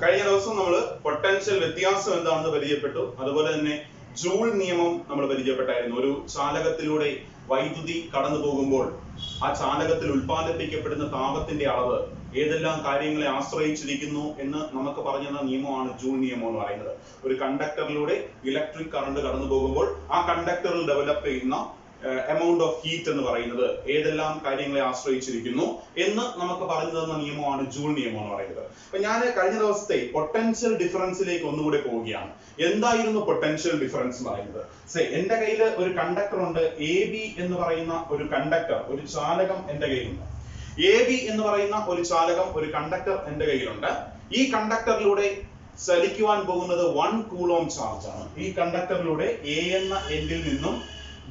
കഴിഞ്ഞ ദിവസം നമ്മൾ പൊട്ടൻഷ്യൽ വ്യത്യാസം എന്താണെന്ന് പരിചയപ്പെട്ടു. അതുപോലെ തന്നെ ജൂൾ നിയമം നമ്മൾ പരിചയപ്പെട്ടായിരുന്നു. ഒരു ചാലകത്തിലൂടെ വൈദ്യുതി കടന്നു പോകുമ്പോൾ ആ ചാലകത്തിൽ ഉൽപ്പാദിപ്പിക്കപ്പെടുന്ന താപത്തിന്റെ അളവ് ഏതെല്ലാം കാര്യങ്ങളെ ആശ്രയിച്ചിരിക്കുന്നു എന്ന് നമുക്ക് പറഞ്ഞു തന്ന നിയമമാണ് ജൂൾ നിയമം എന്ന് പറയുന്നത്. ഒരു കണ്ടക്ടറിലൂടെ ഇലക്ട്രിക് കറണ്ട് കടന്നു പോകുമ്പോൾ ആ കണ്ടക്ടറിൽ ഡെവലപ്പ് ചെയ്യുന്ന amount of heat എന്ന് പറയുന്നത് ഏതെല്ലാം കാര്യങ്ങളെ ആശ്രയിച്ചിരിക്കുന്നു എന്ന് നമുക്ക് പറഞ്ഞു തന്ന നിയമമാണ് ജൂൾ നിയമം എന്ന് പറയുന്നത്. അപ്പൊ ഞാൻ കഴിഞ്ഞ ദിവസത്തെ പൊട്ടൻഷ്യൽ ഡിഫറൻസിലേക്ക് ഒന്നുകൂടെ പോവുകയാണ്. എന്തായിരുന്നു പൊട്ടൻഷ്യൽ ഡിഫറൻസ് എന്ന് പറയുന്നത്? എന്റെ കയ്യിൽ ഒരു കണ്ടക്ടർ ഉണ്ട്, എ ബി എന്ന് പറയുന്ന ഒരു കണ്ടക്ടർ, ഒരു ചാലകം എന്റെ കയ്യിലുണ്ട്. എ ബി എന്ന് പറയുന്ന ഒരു ചാലകം, ഒരു കണ്ടക്ടർ എന്റെ കയ്യിലുണ്ട്. ഈ കണ്ടക്ടറിലൂടെ ചലിക്കുവാൻ പോകുന്നത് 1 കൂളോം ചാർജ് ആണ്. ഈ കണ്ടക്ടറിലൂടെ എ എന്ന എൻഡിൽ നിന്നും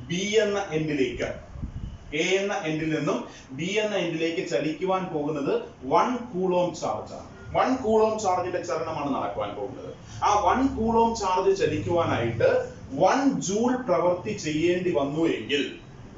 ബി എന്ന എൻഡിലേക്ക്, എ എന്ന എൻഡിൽ നിന്നും ബി എന്ന എൻഡിലേക്ക് ചലിക്കുവാൻ പോകുന്നത് 1 കൂളോം ചാർജ് ആണ്. 1 കൂളോം ചാർജിന്റെ ചലനമാണ് നടക്കുവാൻ പോകുന്നത്. ആ 1 കൂളോം ചാർജ് ചലിക്കുവാനായിട്ട് 1 ജൂൾ പ്രവൃത്തി ചെയ്യേണ്ടി വന്നു എങ്കിൽ,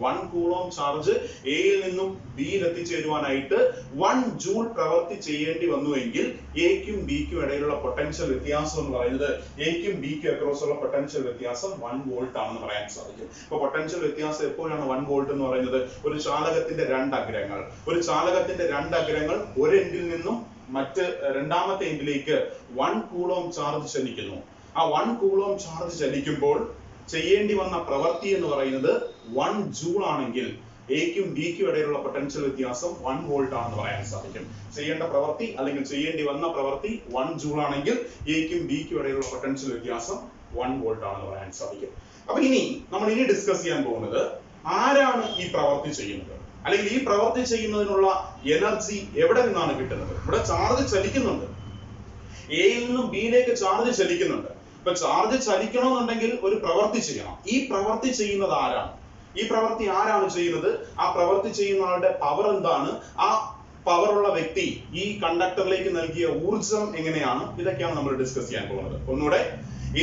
1 കൂളോം ചാർജ് എയിൽ നിന്നും ബിയിൽ എത്തിച്ചേരുവാനായിട്ട് 1 ജൂൾ പ്രവൃത്തി ചെയ്യേണ്ടി വന്നുവെങ്കിൽ എക്കും ബിക്കും ഇടയിലുള്ള പൊട്ടൻഷ്യൽ വ്യത്യാസം എന്ന് പറയുന്നത്, എക്കും ബിക്കും അക്രോസ് ഉള്ള പൊട്ടൻഷ്യൽ വ്യത്യാസം 1 വോൾട്ട് ആണെന്ന് പറയാൻ സാധിക്കും. അപ്പൊ പൊട്ടൻഷ്യൽ വ്യത്യാസം എപ്പോഴാണ് 1 വോൾട്ട് എന്ന് പറയുന്നത്? ഒരു ചാലകത്തിന്റെ രണ്ട് അഗ്രങ്ങൾ, ഒരു ചാലകത്തിന്റെ രണ്ട് അഗ്രങ്ങൾ ഒരു എൻഡിൽ നിന്നും രണ്ടാമത്തെ എൻഡിലേക്ക് 1 കൂളോം ചാർജ് ചലിക്കുന്നു. ആ 1 കൂളോം ചാർജ് ചലിക്കുമ്പോൾ ചെയ്യേണ്ടി വന്ന പ്രവൃത്തി എന്ന് പറയുന്നത് 1 ജൂൾ ആണെങ്കിൽ എക്കും ബിക്കും ഇടയിലുള്ള പൊട്ടൻഷ്യൽ വ്യത്യാസം 1 വോൾട്ട് ആണെന്ന് പറയാൻ സാധിക്കും. ചെയ്യേണ്ട പ്രവൃത്തി അല്ലെങ്കിൽ ചെയ്യേണ്ടി വന്ന പ്രവൃത്തി 1 ജൂൾ ആണെങ്കിൽ എക്കും ബിക്കും ഇടയിലുള്ള പൊട്ടൻഷ്യൽ വ്യത്യാസം 1 വോൾട്ട് ആണെന്ന് പറയാൻ സാധിക്കും. അപ്പൊ നമ്മൾ ഡിസ്കസ് ചെയ്യാൻ പോകുന്നത്, ആരാണ് ഈ പ്രവൃത്തി ചെയ്യുന്നത്, അല്ലെങ്കിൽ ഈ പ്രവൃത്തി ചെയ്യുന്നതിനുള്ള എനർജി എവിടെ നിന്നാണ് കിട്ടുന്നത്? ഇവിടെ ചാർജ് ചലിക്കുന്നുണ്ട്, എയിൽ നിന്നും ബിയിലേക്ക് ചാർജ് ചലിക്കുന്നുണ്ട്. ഇപ്പൊ ചാർജ് ചലിക്കണമെന്നുണ്ടെങ്കിൽ ഒരു പ്രവൃത്തി ചെയ്യണം. ഈ പ്രവൃത്തി ചെയ്യുന്നത് ആരാണ്? ഈ പ്രവൃത്തി ആരാണ് ചെയ്യുന്നത്? ആ പ്രവൃത്തി ചെയ്യുന്ന ആളുടെ പവർ എന്താണ്? ആ പവർ ഉള്ള വ്യക്തി ഈ കണ്ടക്ടറിലേക്ക് നൽകിയ ഊർജം എങ്ങനെയാണ്? ഇതൊക്കെയാണ് നമ്മൾ ഡിസ്കസ് ചെയ്യാൻ പോകുന്നത്. ഒന്നുകൂടെ,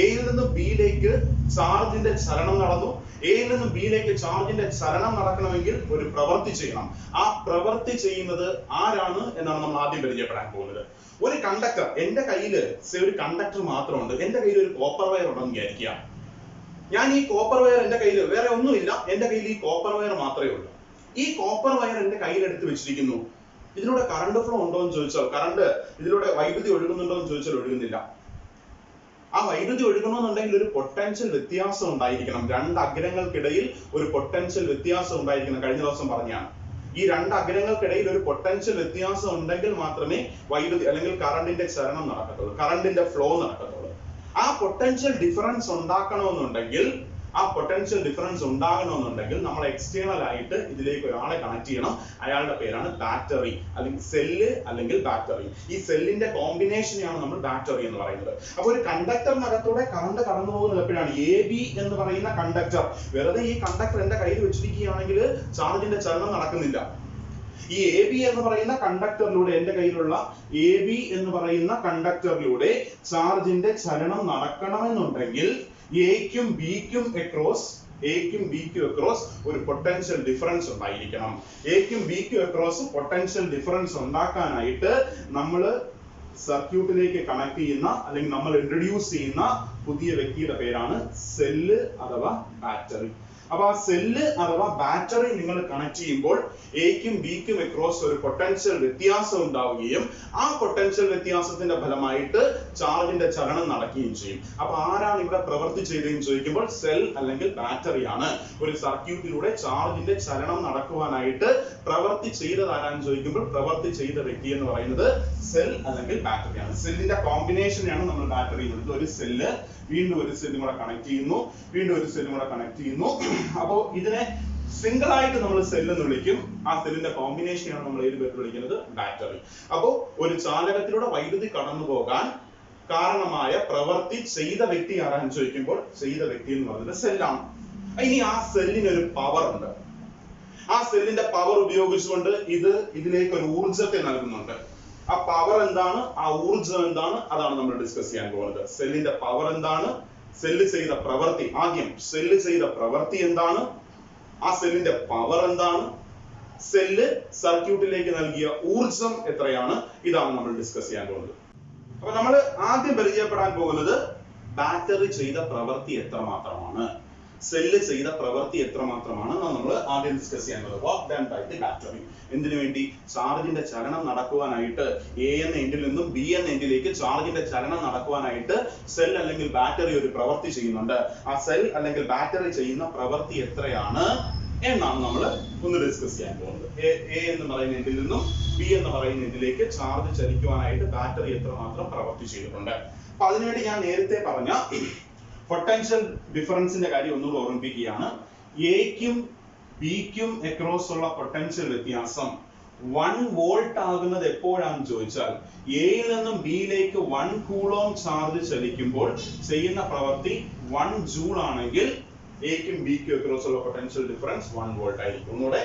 എയിൽ നിന്നും ബിയിലേക്ക് ചാർജിന്റെ ചലനം നടന്നു. എയിൽ നിന്നും ബിയിലേക്ക് ചാർജിന്റെ ചലനം നടക്കണമെങ്കിൽ ഒരു പ്രവൃത്തി ചെയ്യണം. ആ പ്രവൃത്തി ചെയ്യുന്നത് ആരാണ് എന്നാണ് നമ്മൾ ആദ്യം പരിചയപ്പെടാൻ പോകുന്നത്. ഒരു കണ്ടക്ടർ, എന്റെ കയ്യിൽ ഒരു കണ്ടക്ടർ മാത്രമുണ്ട്. എന്റെ കയ്യിൽ ഒരു കോപ്പർ വയർ ഉണ്ടെന്ന് വിചാരിക്കുക. ഞാൻ ഈ കോപ്പർ വയർ എന്റെ കയ്യിൽ, വേറെ ഒന്നുമില്ല, എന്റെ കയ്യിൽ ഈ കോപ്പർ വയർ മാത്രമേ ഉള്ളൂ. ഈ കോപ്പർ വയർ എന്റെ കയ്യിൽ എടുത്ത് വെച്ചിരിക്കുന്നു. ഇതിലൂടെ കറണ്ട് ഫ്ലോ ഉണ്ടോ എന്ന് ചോദിച്ചാൽ, ഇതിലൂടെ വൈദ്യുതി ഒഴുകുന്നുണ്ടോ എന്ന് ചോദിച്ചാൽ ഒഴുകുന്നില്ല. ആ വൈദ്യുതി ഒഴുകണമെന്നുണ്ടെങ്കിൽ ഒരു പൊട്ടൻഷ്യൽ വ്യത്യാസം ഉണ്ടായിരിക്കണം. രണ്ട് അഗ്രങ്ങൾക്കിടയിൽ ഒരു പൊട്ടൻഷ്യൽ വ്യത്യാസം ഉണ്ടായിരിക്കണം. കഴിഞ്ഞ ദിവസം പറഞ്ഞാണ്, ഈ രണ്ട് അഗ്രങ്ങൾക്കിടയിൽ ഒരു പൊട്ടൻഷ്യൽ വ്യത്യാസം ഉണ്ടെങ്കിൽ മാത്രമേ വൈദ്യുതി അല്ലെങ്കിൽ കറണ്ടിന്റെ ചലനം നടക്കത്തുള്ളൂ, കറണ്ടിന്റെ ഫ്ലോ നടക്കത്തുള്ളൂ. ആ പൊട്ടൻഷ്യൽ ഡിഫറൻസ് ഉണ്ടാക്കണമെന്നുണ്ടെങ്കിൽ നമ്മൾ എക്സ്റ്റേണൽ ആയിട്ട് ഇതിലേക്ക് ഒരാളെ കണക്ട് ചെയ്യണം. അയാളുടെ പേരാണ് ബാറ്ററി, അല്ലെങ്കിൽ സെല്ല്, അല്ലെങ്കിൽ ബാറ്ററി. ഈ സെല്ലിന്റെ കോമ്പിനേഷനെയാണ് നമ്മൾ ബാറ്ററി എന്ന് പറയുന്നത്. അപ്പൊ ഒരു കണ്ടക്ടറിനകത്തൂടെ കറണ്ട് കടന്നു പോകുന്നത് എപ്പോഴാണ്? എ ബി എന്ന് പറയുന്ന കണ്ടക്ടർ, വെറുതെ ഈ കണ്ടക്ടർ എന്റെ കയ്യിൽ വെച്ചിരിക്കുകയാണെങ്കിൽ ചാർജിന്റെ ചലനം നടക്കുന്നില്ല. ഈ എ ബി എന്ന് പറയുന്ന കണ്ടക്ടറിലൂടെ, എന്റെ കയ്യിലുള്ള എ ബി എന്ന് പറയുന്ന കണ്ടക്ടറിലൂടെ ചാർജിന്റെ ചലനം നടക്കണമെന്നുണ്ടെങ്കിൽ എക്കും ബിക്കും അക്രോസ് ഒരു പൊട്ടൻഷ്യൽ ഡിഫറൻസ് ഉണ്ടായിരിക്കണം. എക്കും ബിക്കും അക്രോസ് പൊട്ടൻഷ്യൽ ഡിഫറൻസ് ഉണ്ടാക്കാനായിട്ട് നമ്മൾ സർക്യൂട്ടിലേക്ക് കണക്ട് ചെയ്യുന്ന, അല്ലെങ്കിൽ നമ്മൾ ഇൻട്രൊഡ്യൂസ് ചെയ്യുന്ന പുതിയ വ്യക്തിയുടെ പേരാണ് സെല്ല് അഥവാ ബാറ്ററി. അപ്പൊ ആ സെല്ല് അഥവാ ബാറ്ററി നിങ്ങൾ കണക്ട് ചെയ്യുമ്പോൾ എക്കും ബിക്കും അക്രോസ് ഒരു പൊട്ടൻഷ്യൽ വ്യത്യാസം ഉണ്ടാവുകയും ആ പൊട്ടൻഷ്യൽ വ്യത്യാസത്തിന്റെ ഫലമായിട്ട് ചാർജിന്റെ ചലനം നടക്കുകയും ചെയ്യും. അപ്പൊ ആരാണ് ഇവിടെ പ്രവൃത്തി ചെയ്തതെന്ന് ചോദിക്കുമ്പോൾ സെൽ അല്ലെങ്കിൽ ബാറ്ററിയാണ്. ഒരു സർക്യൂട്ടിലൂടെ ചാർജിന്റെ ചലനം നടക്കുവാനായിട്ട് പ്രവൃത്തി ചെയ്തത് ആരാന്ന് ചോദിക്കുമ്പോൾ പ്രവൃത്തി ചെയ്ത വ്യക്തി എന്ന് പറയുന്നത് സെൽ അല്ലെങ്കിൽ ബാറ്ററിയാണ്. സെല്ലിന്റെ കോമ്പിനേഷനെയാണ് നമ്മൾ ബാറ്ററി എന്നുള്ളത്. ഒരു സെല്ല്, വീണ്ടും ഒരു സെല്ലും കൂടെ കണക്ട് ചെയ്യുന്നു, വീണ്ടും ഒരു സെല്ലും കൂടെ കണക്ട് ചെയ്യുന്നു. അപ്പോ ഇതിനെ സിംഗിൾ ആയിട്ട് നമ്മൾ സെൽ എന്ന് വിളിക്കും. ആ സെല്ലിന്റെ കോമ്പിനേഷനെയാണ് നമ്മൾ ഏത് പേരിൽ വിളിക്കുന്നത്? ബാറ്ററി. അപ്പോ ഒരു ചാലകത്തിലൂടെ വൈദ്യുതി കടന്നു പോകാൻ കാരണമായ പ്രവൃത്തി ചെയ്ത വ്യക്തി ആരാന്ന് ചോദിക്കുമ്പോൾ ചെയ്ത വ്യക്തി എന്ന് പറയുന്നത് സെല്ലാണ്. ഇനി ആ സെല്ലിന് ഒരു പവർ ഉണ്ട്. ആ സെല്ലിന്റെ പവർ ഉപയോഗിച്ചുകൊണ്ട് ഇതിലേക്ക് ഒരു ഊർജത്തെ നൽകുന്നുണ്ട്. ആ പവർ എന്താണ്, ആ ഊർജം എന്താണ്, അതാണ് നമ്മൾ ഡിസ്കസ് ചെയ്യാൻ പോകുന്നത്. സെല്ലിന്റെ പവർ എന്താണ്, സെല്ല് ചെയ്ത പ്രവൃത്തി, ആദ്യം സെല്ല് ചെയ്ത പ്രവൃത്തി എന്താണ്, ആ സെല്ലിന്റെ പവർ എന്താണ്, സെല്ല് സർക്യൂട്ടിലേക്ക് നൽകിയ ഊർജം എത്രയാണ്, ഇതാണ് നമ്മൾ ഡിസ്കസ് ചെയ്യാൻ പോകുന്നത്. അപ്പൊ നമ്മൾ ആദ്യം പരിചയപ്പെടാൻ പോകുന്നത് ബാറ്ററി ചെയ്ത പ്രവൃത്തി എത്രമാത്രമാണ്, സെല്ല് ചെയ്ത പ്രവൃത്തി എത്രമാത്രമാണ് നമ്മൾ ആദ്യം ഡിസ്കസ് ചെയ്യുന്നത്. Work done by the battery. എന്തിനു വേണ്ടി? ചാർജിന്റെ ചലനം നടക്കുവാനായിട്ട് എ എന്ന എൻഡിൽ നിന്നും ബി എന്ന എൻഡിലേക്ക് ചാർജിന്റെ ചലനം നടക്കുവാനായിട്ട് സെൽ അല്ലെങ്കിൽ ബാറ്ററി ഒരു പ്രവൃത്തി ചെയ്യുന്നുണ്ട്. ആ സെൽ അല്ലെങ്കിൽ ബാറ്ററി ചെയ്യുന്ന പ്രവൃത്തി എത്രയാണ് എന്നാണ് നമ്മൾ ഒന്ന് ഡിസ്കസ് ചെയ്യാൻ പോകുന്നത്. എ എന്ന് പറയുന്ന എൻഡിൽ നിന്നും ബി എന്ന് പറയുന്ന എൻഡിലേക്ക് ചാർജ് ചലിക്കുവാനായിട്ട് ബാറ്ററി എത്രമാത്രം പ്രവൃത്തി ചെയ്തിട്ടുണ്ട്. അപ്പൊ അതിനുവേണ്ടി ഞാൻ നേരത്തെ പറഞ്ഞ പൊട്ടൻഷ്യൽ ഡിഫറൻസിന്റെ കാര്യം ഒന്നുകൂടെ ഓർമ്മിപ്പിക്കുകയാണ്. എക്കും ബിക്കും അക്രോസ് ഉള്ള പൊട്ടൻഷ്യൽ വ്യത്യാസം 1 വോൾട്ട് ആകുന്നത് എപ്പോഴാണെന്ന് ചോദിച്ചാൽ എയിൽ നിന്നും ബിയിലേക്ക് 1 കൂളോം ചാർജ് ചലിക്കുമ്പോൾ ചെയ്യുന്ന പ്രവൃത്തി 1 ജൂൾ ആണെങ്കിൽ എക്കും ബിക്കും അക്രോസ് ഉള്ള പൊട്ടൻഷ്യൽ ഡിഫറൻസ് 1 വോൾട്ട് ആയിരിക്കും. ഒന്നുകൂടെ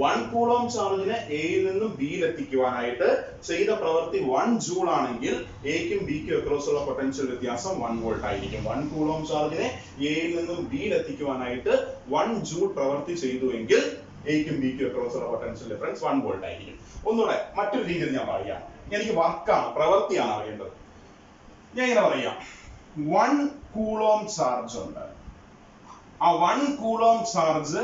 1 കൂളോം ചാർജിനെ എയിൽ നിന്നും ബിയിൽ എത്തിക്കുവാനായിട്ട് ചെയ്ത പ്രവൃത്തി 1 ജൂൾ ആണെങ്കിൽ എക്കും ബിക്കും അക്രോസ് ഉള്ള പൊട്ടൻഷ്യൽ വ്യത്യാസം 1 വോൾട്ട് ആയിരിക്കും. 1 കൂളോം ചാർജിനെ എയിൽ നിന്നും ബിയിൽ എത്തിക്കുവാനായിട്ട് 1 ജൂൾ പ്രവൃത്തി ചെയ്തുവെങ്കിൽ എക്കും ബിക്കും അക്രോസ് ഉള്ള പൊട്ടൻഷ്യൽ ഡിഫറൻസ് 1 വോൾട്ട് ആയിരിക്കും. ഒന്നുകൂടെ മറ്റൊരു രീതിയിൽ ഞാൻ പറയാം. എനിക്ക് വർക്കാണ്, പ്രവൃത്തിയാണ് അറിയേണ്ടത്. ഞാൻ ഇങ്ങനെ പറയാം, 1 കൂളോം ചാർജ് ഉണ്ട്. ആ 1 കൂളോം ചാർജ്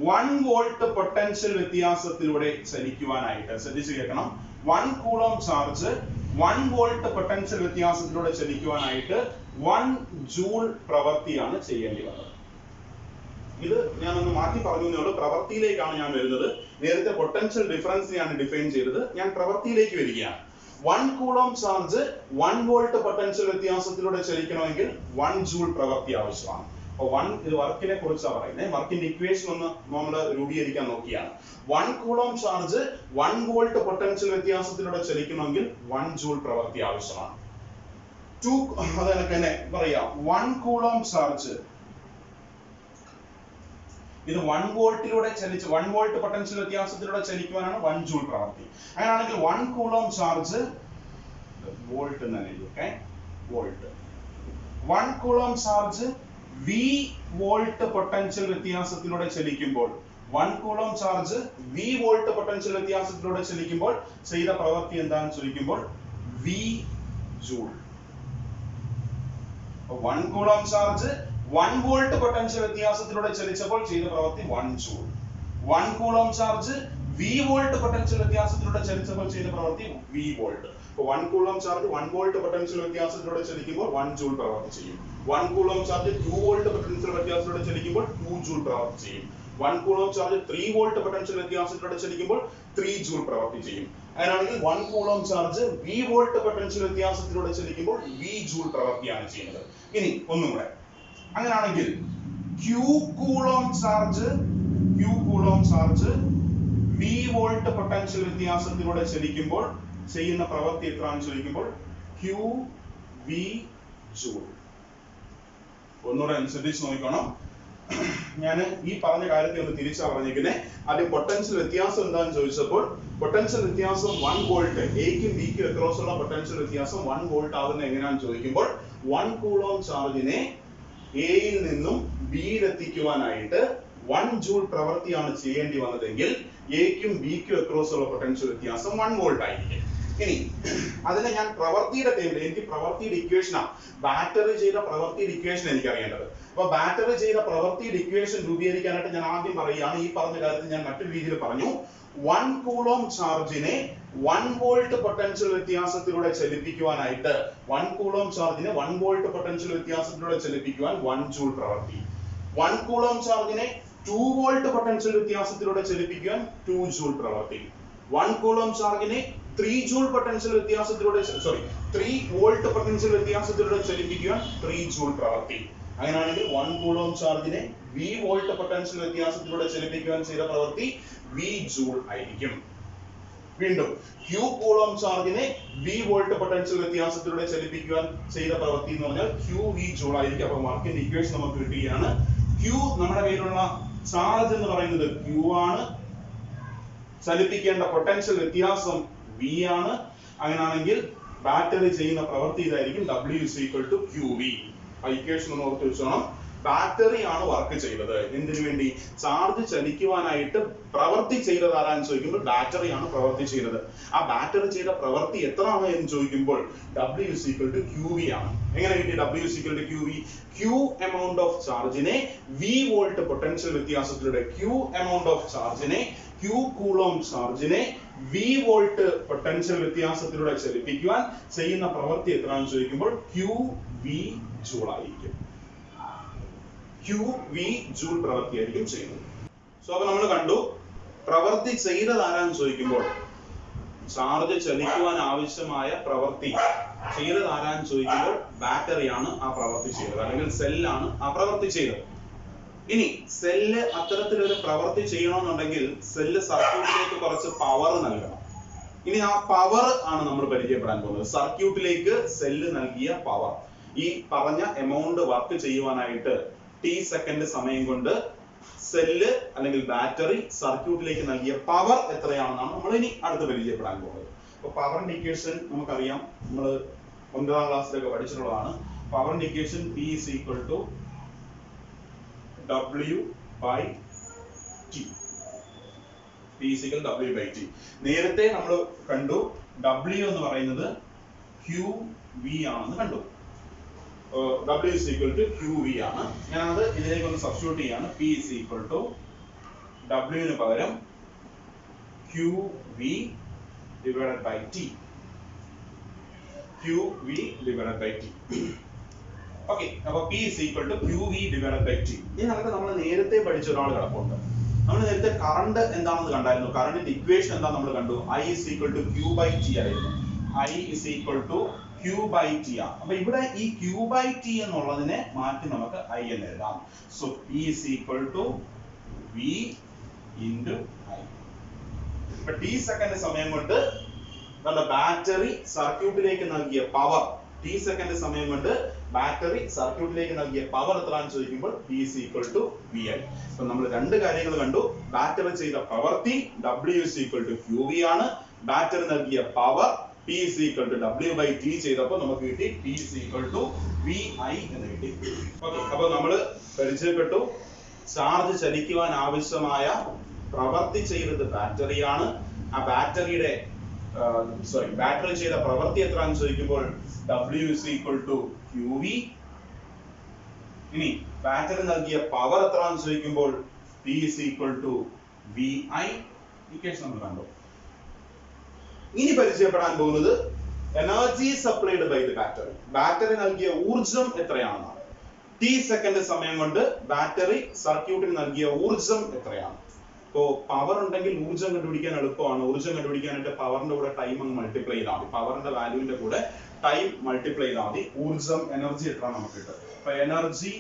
1 വോൾട്ട് പൊട്ടൻഷ്യൽ വ്യത്യാസത്തിലൂടെ ചലിക്കുവാനായിട്ട്, ശ്രദ്ധിച്ചു കേൾക്കണം, 1 കൂളോം ചാർജ് 1 വോൾട്ട് പൊട്ടൻഷ്യൽ വ്യത്യാസത്തിലൂടെ ചലിക്കുവാനായിട്ട് 1 ജൂൾ പ്രവൃത്തിയാണ് ചെയ്യേണ്ടി വന്നത്. ഇത് ഞാനൊന്ന് മാറ്റി പറഞ്ഞുള്ളൂ. പ്രവൃത്തിയിലേക്കാണ് ഞാൻ വരുന്നത്. നേരത്തെ പൊട്ടൻഷ്യൽ ഡിഫറൻസിനെയാണ് ഡിഫൈൻ ചെയ്തത്, ഞാൻ പ്രവൃത്തിയിലേക്ക് വരികയാണ്. 1 കൂളോം ചാർജ് 1 വോൾട്ട് പൊട്ടൻഷ്യൽ വ്യത്യാസത്തിലൂടെ ചലിക്കണമെങ്കിൽ 1 ജൂൾ പ്രവൃത്തി ആവശ്യമാണ്. ഇത് വർക്കിനെ കുറിച്ചാണ് പറയുന്നത്. വർക്കിന്റെ ഇക്വേഷൻ ഒന്ന് നമ്മൾ രൂപീകരിക്കാൻ നോക്കിയാണ്. 1 കൂളോം ചാർജ് 1 വോൾട്ട് പൊട്ടൻഷ്യൽ വ്യത്യാസത്തിലൂടെ ചലിക്കണമെങ്കിൽ 1 ജൂൾ പ്രവൃത്തി ആവശ്യമാണ്. അതൊക്കെ പറയാം, 1 കൂളോം ചാർജ് ഇത് 1 വോൾട്ടിലൂടെ ചലിച്ച് 1 വോൾട്ട് പൊട്ടൻഷ്യൽ വ്യത്യാസത്തിലൂടെ ചലിക്കുവാനാണ് 1 ജൂൾ പ്രവൃത്തി. അങ്ങനെയാണെങ്കിൽ 1 കൂളോം ചാർജ് വോൾട്ട് എന്ന് എഴുതിയൊക്കെ volt 1 coulomb charge V volt potential വ്യത്യാസത്തിലൂടെ ചലിക്കുമ്പോൾ 1 coulomb charge V volt potential വ്യത്യാസത്തിലൂടെ ചലിക്കുമ്പോൾ ചെയ്ത പ്രവൃത്തി എന്താണെന്ന് ചോദിക്കുമ്പോൾ V joule. 1 coulomb charge 1 volt potential വ്യത്യാസത്തിലൂടെ ചലിച്ചപ്പോൾ ചെയ്ത പ്രവൃത്തി 1 joule. 1 coulomb charge V volt potential വ്യത്യാസത്തിലൂടെ ചലിച്ചപ്പോൾ ചെയ്ത പ്രവൃത്തി V volt. 1 coulomb charge 1 volt potential വ്യത്യാസത്തിലൂടെ ചലിക്കുമ്പോൾ 1 ജൂൾ പ്രവൃത്തി ചെയ്യും. 1 കൂളോം ചാർജ് 2 വോൾട്ട് പൊട്ടൻഷ്യൽ വ്യത്യാസത്തിലൂടെ ചലിക്കുമ്പോൾ 2 ജൂൾ പ്രവൃത്തി ചെയ്യും. 1 കൂളോം ചാർജ് 3 വോൾട്ട് പൊട്ടൻഷ്യൽ വ്യത്യാസത്തിലൂടെ ചലിക്കുമ്പോൾ 3 ജൂൾ പ്രവൃത്തി ചെയ്യും. അങ്ങനെയാണെങ്കിൽ 1 coulomb charge V volt potential വ്യത്യാസത്തിലൂടെ ചലിക്കുമ്പോൾ V ജൂൾ പ്രവൃത്തിയാണ് ചെയ്യുന്നത്. ഇനി ഒന്നും കൂടെ, അങ്ങനെയാണെങ്കിൽ Q coulomb charge V volt potential വ്യത്യാസത്തിലൂടെ ചലിക്കുമ്പോൾ ചെയ്യുന്ന പ്രവൃത്തി എത്രയാണെന്ന് ചോദിക്കുമ്പോൾ Q V ജൂൾ. ഒന്നുകൂടെ അനുസരിച്ച് നോക്കണം. ഞാൻ ഈ പറഞ്ഞ കാര്യത്തെ ഒന്ന് തിരിച്ചാ പറഞ്ഞിരിക്കുന്നത്. ആദ്യം പൊട്ടൻഷ്യൽ വ്യത്യാസം എന്താണെന്ന് ചോദിച്ചപ്പോൾ പൊട്ടൻഷ്യൽ വ്യത്യാസം 1 വോൾട്ട്, എക്കും ബിക്കും അക്രോസ് ഉള്ള പൊട്ടൻഷ്യൽ വ്യത്യാസം 1 വോൾട്ട് ആകുന്നത് എങ്ങനെയാണെന്ന് ചോദിക്കുമ്പോൾ 1 കൂളോം ചാർജിനെ എയിൽ നിന്നും ബിയിൽ എത്തിക്കുവാനായിട്ട് 1 ജൂൾ പ്രവൃത്തിയാണ് ചെയ്യേണ്ടി വന്നതെങ്കിൽ എക്കും ബിക്കും അക്രോസ് ഉള്ള പൊട്ടൻഷ്യൽ വ്യത്യാസം 1 വോൾട്ട് ആയിരിക്കും. ഇനി അതിനെ ഞാൻ പ്രവൃത്തിയുടെ ടേബിൾ, എനിക്ക് പ്രവൃത്തിയുടെ ഇക്വേഷനാണ്, ബാറ്ററി ചെയ്ത പ്രവൃത്തിയുടെ ഇക്വേഷൻ എനിക്ക് അറിയേണ്ടത്. അപ്പൊ ബാറ്ററി ചെയ്ത പ്രവൃത്തിയുടെ ഇക്വേഷൻ രൂപീകരിക്കാനായിട്ട് ഞാൻ ആദ്യം പറയുകയാണ്. ഈ പറഞ്ഞ കാര്യത്തിൽ ഞാൻ മറ്റൊരു രീതിയിൽ പറഞ്ഞു. 1 കൂളോം ചാർജിനെ 1 വോൾട്ട് പൊട്ടൻഷ്യൽ വ്യത്യാസത്തിലൂടെ ചലിപ്പിക്കുവാനായിട്ട് 1 കൂളോം ചാർജിനെ 1 വോൾട്ട് പൊട്ടൻഷ്യൽ വ്യത്യാസത്തിലൂടെ ചലിപ്പിക്കുവാൻ 1 ജൂൾ പ്രവൃത്തി. 1 കൂളോം ചാർജിനെ 2 വോൾട്ട് പൊട്ടൻഷ്യൽ വ്യത്യാസത്തിലൂടെ ചലിപ്പിക്കുവാൻ 2 ജൂൾ പ്രവൃത്തി. 1 കൂളോം ചാർജിനെ 3 ജൂൾ പൊട്ടൻഷ്യൽ വ്യത്യാസത്തിലൂടെ 3 വോൾട്ട് പൊട്ടൻഷ്യൽ വ്യത്യാസത്തിലൂടെ ചലിപ്പിക്കുവാൻ 3 ജൂൾ പ്രവൃത്തി. അങ്ങനെയാണെങ്കിൽ 1 കൂളോം ചാർജിനെ V വോൾട്ട് പൊട്ടൻഷ്യൽ വ്യത്യാസത്തിലൂടെ ചലിപ്പിക്കുവാൻ ചെയ്ത പ്രവൃത്തി V ജൂൾ ആയിരിക്കും. വീണ്ടും Q കൂളോം ചാർജിനെ V വോൾട്ട് പൊട്ടൻഷ്യൽ വ്യത്യാസത്തിലൂടെ ചലിപ്പിക്കുവാൻ ചെയ്ത പ്രവൃത്തി എന്ന് പറഞ്ഞാൽ Q V ജൂൾ ആയിരിക്കും. അപ്പോൾ വർക്കിന്റെ ഇക്വേഷൻ നമുക്ക് കിട്ടുകയാണ്. Q നമ്മുടെ കയ്യിലുള്ള ചാർജ് എന്ന് പറയുന്നത് Q ആണ്, ചലിപ്പിക്കേണ്ട പൊട്ടൻഷ്യൽ വ്യത്യാസം V ആണ്. അങ്ങനെയാണെങ്കിൽ ബാറ്ററി ചെയ്യുന്ന പ്രവൃത്തി ഇതായിരിക്കും, W = QV. ആ ഇക്വേഷൻ ഒന്ന് ഓർത്ത് വെച്ചോണം. ബാറ്ററി ആണ് വർക്ക് ചെയ്തത്. എന്തിനു വേണ്ടി? ചാർജ് ചലിക്കുവാനായിട്ട് പ്രവൃത്തി ചെയ്തത് ആരാന്ന് ചോദിക്കുമ്പോൾ ബാറ്ററി ആണ് പ്രവൃത്തി ചെയ്തത്. ആ ബാറ്ററി ചെയ്ത പ്രവൃത്തി എത്രയാണ് എന്ന് ചോദിക്കുമ്പോൾ W is equal to QV ആണ്. എങ്ങനെ കിട്ടി W is equal to QV? Q amount of ചാർജിനെ V വോൾട്ട് പൊട്ടൻഷ്യൽ വ്യത്യാസത്തിലൂടെ Q amount of ചാർജിനെ Q കൂളോം ചാർജിനെ V വോൾട്ട് പൊട്ടൻഷ്യൽ വ്യത്യാസത്തിലൂടെ ചലിപ്പിക്കുവാൻ ചെയ്യുന്ന പ്രവൃത്തി എത്രയാണെന്ന് ചോദിക്കുമ്പോൾ QV ജൂൾ ആയിരിക്കും. QV ജൂൾ പ്രവൃത്തിയായിരിക്കും ചെയ്യുന്നത്. സോ അപ്പൊ നമ്മൾ കണ്ടു പ്രവൃത്തി ചെയ്തത് ആരാന്ന് ചോദിക്കുമ്പോൾ ചാർജ് ചലിക്കുവാൻ ആവശ്യമായ പ്രവൃത്തി ചെയ്തത് ആരാന്ന് ചോദിക്കുമ്പോൾ ബാറ്ററിയാണ് ആ പ്രവൃത്തി ചെയ്തത്, അല്ലെങ്കിൽ സെല്ലാണ് ആ പ്രവൃത്തി ചെയ്തത്. ഇനി സെല്ല് അത്തരത്തിലൊരു പ്രവൃത്തി ചെയ്യണമെന്നുണ്ടെങ്കിൽ സെല്ല് സർക്യൂട്ടിലേക്ക് കുറച്ച് പവർ നൽകണം. ഇനി ആ പവർ ആണ് നമ്മൾ പരിചയപ്പെടാൻ പോകുന്നത്. സർക്യൂട്ടിലേക്ക് സെല്ല് നൽകിയ പവർ, ഈ പറഞ്ഞ എമൗണ്ട് വർക്ക് ചെയ്യുവാനായിട്ട് T സെക്കൻഡ് സമയം കൊണ്ട് സെല്ല് അല്ലെങ്കിൽ ബാറ്ററി സർക്യൂട്ടിലേക്ക് നൽകിയ പവർ എത്രയാണെന്നാണ് നമ്മൾ ഇനി അടുത്ത് പരിചയപ്പെടാൻ പോകുന്നത്. അപ്പൊ പവറിന്റെ ഇക്വേഷൻ നമുക്കറിയാം, നമ്മൾ 9ാം ക്ലാസ്സിലൊക്കെ പഠിച്ചിട്ടുള്ളതാണ്. പവറിന്റെ equation P is equal to W by T. P is equal to W by T. നേരത്തെ നമ്മൾ കണ്ടു W എന്ന് പറയുന്നത് QV ആണെന്ന് കണ്ടു. W is equal to QV ആണ്. ഞാനത് ഇതിലേക്ക് ഒന്ന് സബ്സ്റ്റിറ്റ്യൂട്ട് ചെയ്യാണ്. P is equal to W ന് പകരം QV divided by T. QV divided by T. Okay, അപ്പോൾ P is equal to QV divided by T. ഇതിനകത്ത് നമ്മൾ നേരത്തെ പഠിച്ച ഒരാൾ കിടപ്പുണ്ട്. നമ്മൾ നേരത്തെ കറണ്ട് എന്താണെന്ന് കണ്ടായിരുന്നു. കറണ്ടിന്റെ ഇക്വേഷൻ എന്താ നമ്മൾ കണ്ടു? I is equal to Q by T ആയിരുന്നു. I is equal to Q by T ആണ്. അപ്പൊ ഇവിടെ ഈ Q by T എന്നുള്ളതിനെ മാറ്റി നമുക്ക് I എന്ന് എഴുതാം. So P is equal to V into I. ഇപ്പൊ T സെക്കൻഡ് സമയം കൊണ്ട് നമ്മുടെ ബാറ്ററി സർക്യൂട്ടിലേക്ക് നൽകിയ പവർ, T സെക്കൻഡ് സമയം കൊണ്ട് ബാറ്ററി സർക്യൂട്ടിലേക്ക് നൽകിയ പവർ എത്രയാണെന്ന് ചോദിക്കുമ്പോൾ P is equal to VI. അപ്പൊ നമ്മൾ രണ്ട് കാര്യങ്ങൾ കണ്ടു. ബാറ്ററി ചെയ്ത പ്രവൃത്തി W is equal to QV ആണ്. ബാറ്ററി നൽകിയ power P is equal to W by T ചെയ്തപ്പോൾ നമുക്ക് കിട്ടി P is equal to VI എന്ന് കിട്ടി. ഓക്കെ, അപ്പൊ നമ്മൾ പരിചയപ്പെട്ടു ചാർജ് ചലിക്കുവാൻ ആവശ്യമായ പ്രവൃത്തി ചെയ്തത് ബാറ്ററിയാണ്. ആ ബാറ്ററിയുടെ ബാറ്ററി ചെയ്ത പ്രവൃത്തി എത്രയാണെന്ന് ചോദിക്കുമ്പോൾ W is equal to QV. ഇനി ബാറ്ററി നൽകിയ പവർ എത്രയാണെന്ന് ചോദിക്കുമ്പോൾ P is equal to VI. Equation നമ്മൾ കണ്ടു. ഇനി പരിചയപ്പെടാൻ പോകുന്നത് energy supplied by the battery. Battery നൽകിയ ഊർജം എത്രയാണെന്നാണ്. T സെക്കൻഡ് സമയം കൊണ്ട് ബാറ്ററി സർക്യൂട്ടിന് നൽകിയ ഊർജം എത്രയാണ്? ഇപ്പോ പവർ ഉണ്ടെങ്കിൽ ഊർജം കണ്ടുപിടിക്കാൻ എളുപ്പമാണ്. ഊർജം കണ്ടുപിടിക്കാനായിട്ട് പവറിന്റെ കൂടെ ടൈം അങ്ങ് മൾട്ടിപ്ലൈ ചെയ്താൽ മതി. പവറിന്റെ വാല്യൂവിന്റെ കൂടെ ടൈം മൾട്ടിപ്ലൈ ചെയ്താൽ മതി. ഊർജം എനർജി എത്ര നമുക്ക് കിട്ടും. അപ്പൊ energy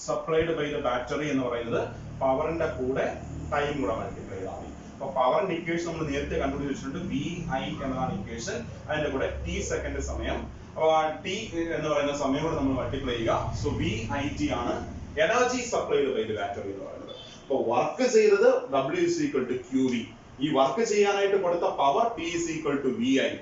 supplied by the battery എന്ന് പറയുന്നത് പവറിന്റെ കൂടെ ടൈം കൂടെ മൾട്ടിപ്ലൈ ചെയ്താൽ മതി. അപ്പൊ പവറിന്റെ ഇക്വേഷൻ നമ്മൾ നേരത്തെ കണ്ടുപിടിച്ചിട്ടുണ്ട്. VI എന്നതാണ് ഇക്വേഷൻ. അതിന്റെ കൂടെ T സെക്കൻഡ് സമയം, അപ്പൊ T എന്ന് പറയുന്ന സമയം കൂടെ നമ്മൾ മൾട്ടിപ്ലൈ ചെയ്യുക. സോ VIT ആണ് energy supplied by the battery എന്ന് പറയുന്നത്. അപ്പൊ വർക്ക് ചെയ്തത് W is equal to QV. ഈ വർക്ക് ചെയ്യാനായിട്ട് കൊടുത്ത power P is equal to VI.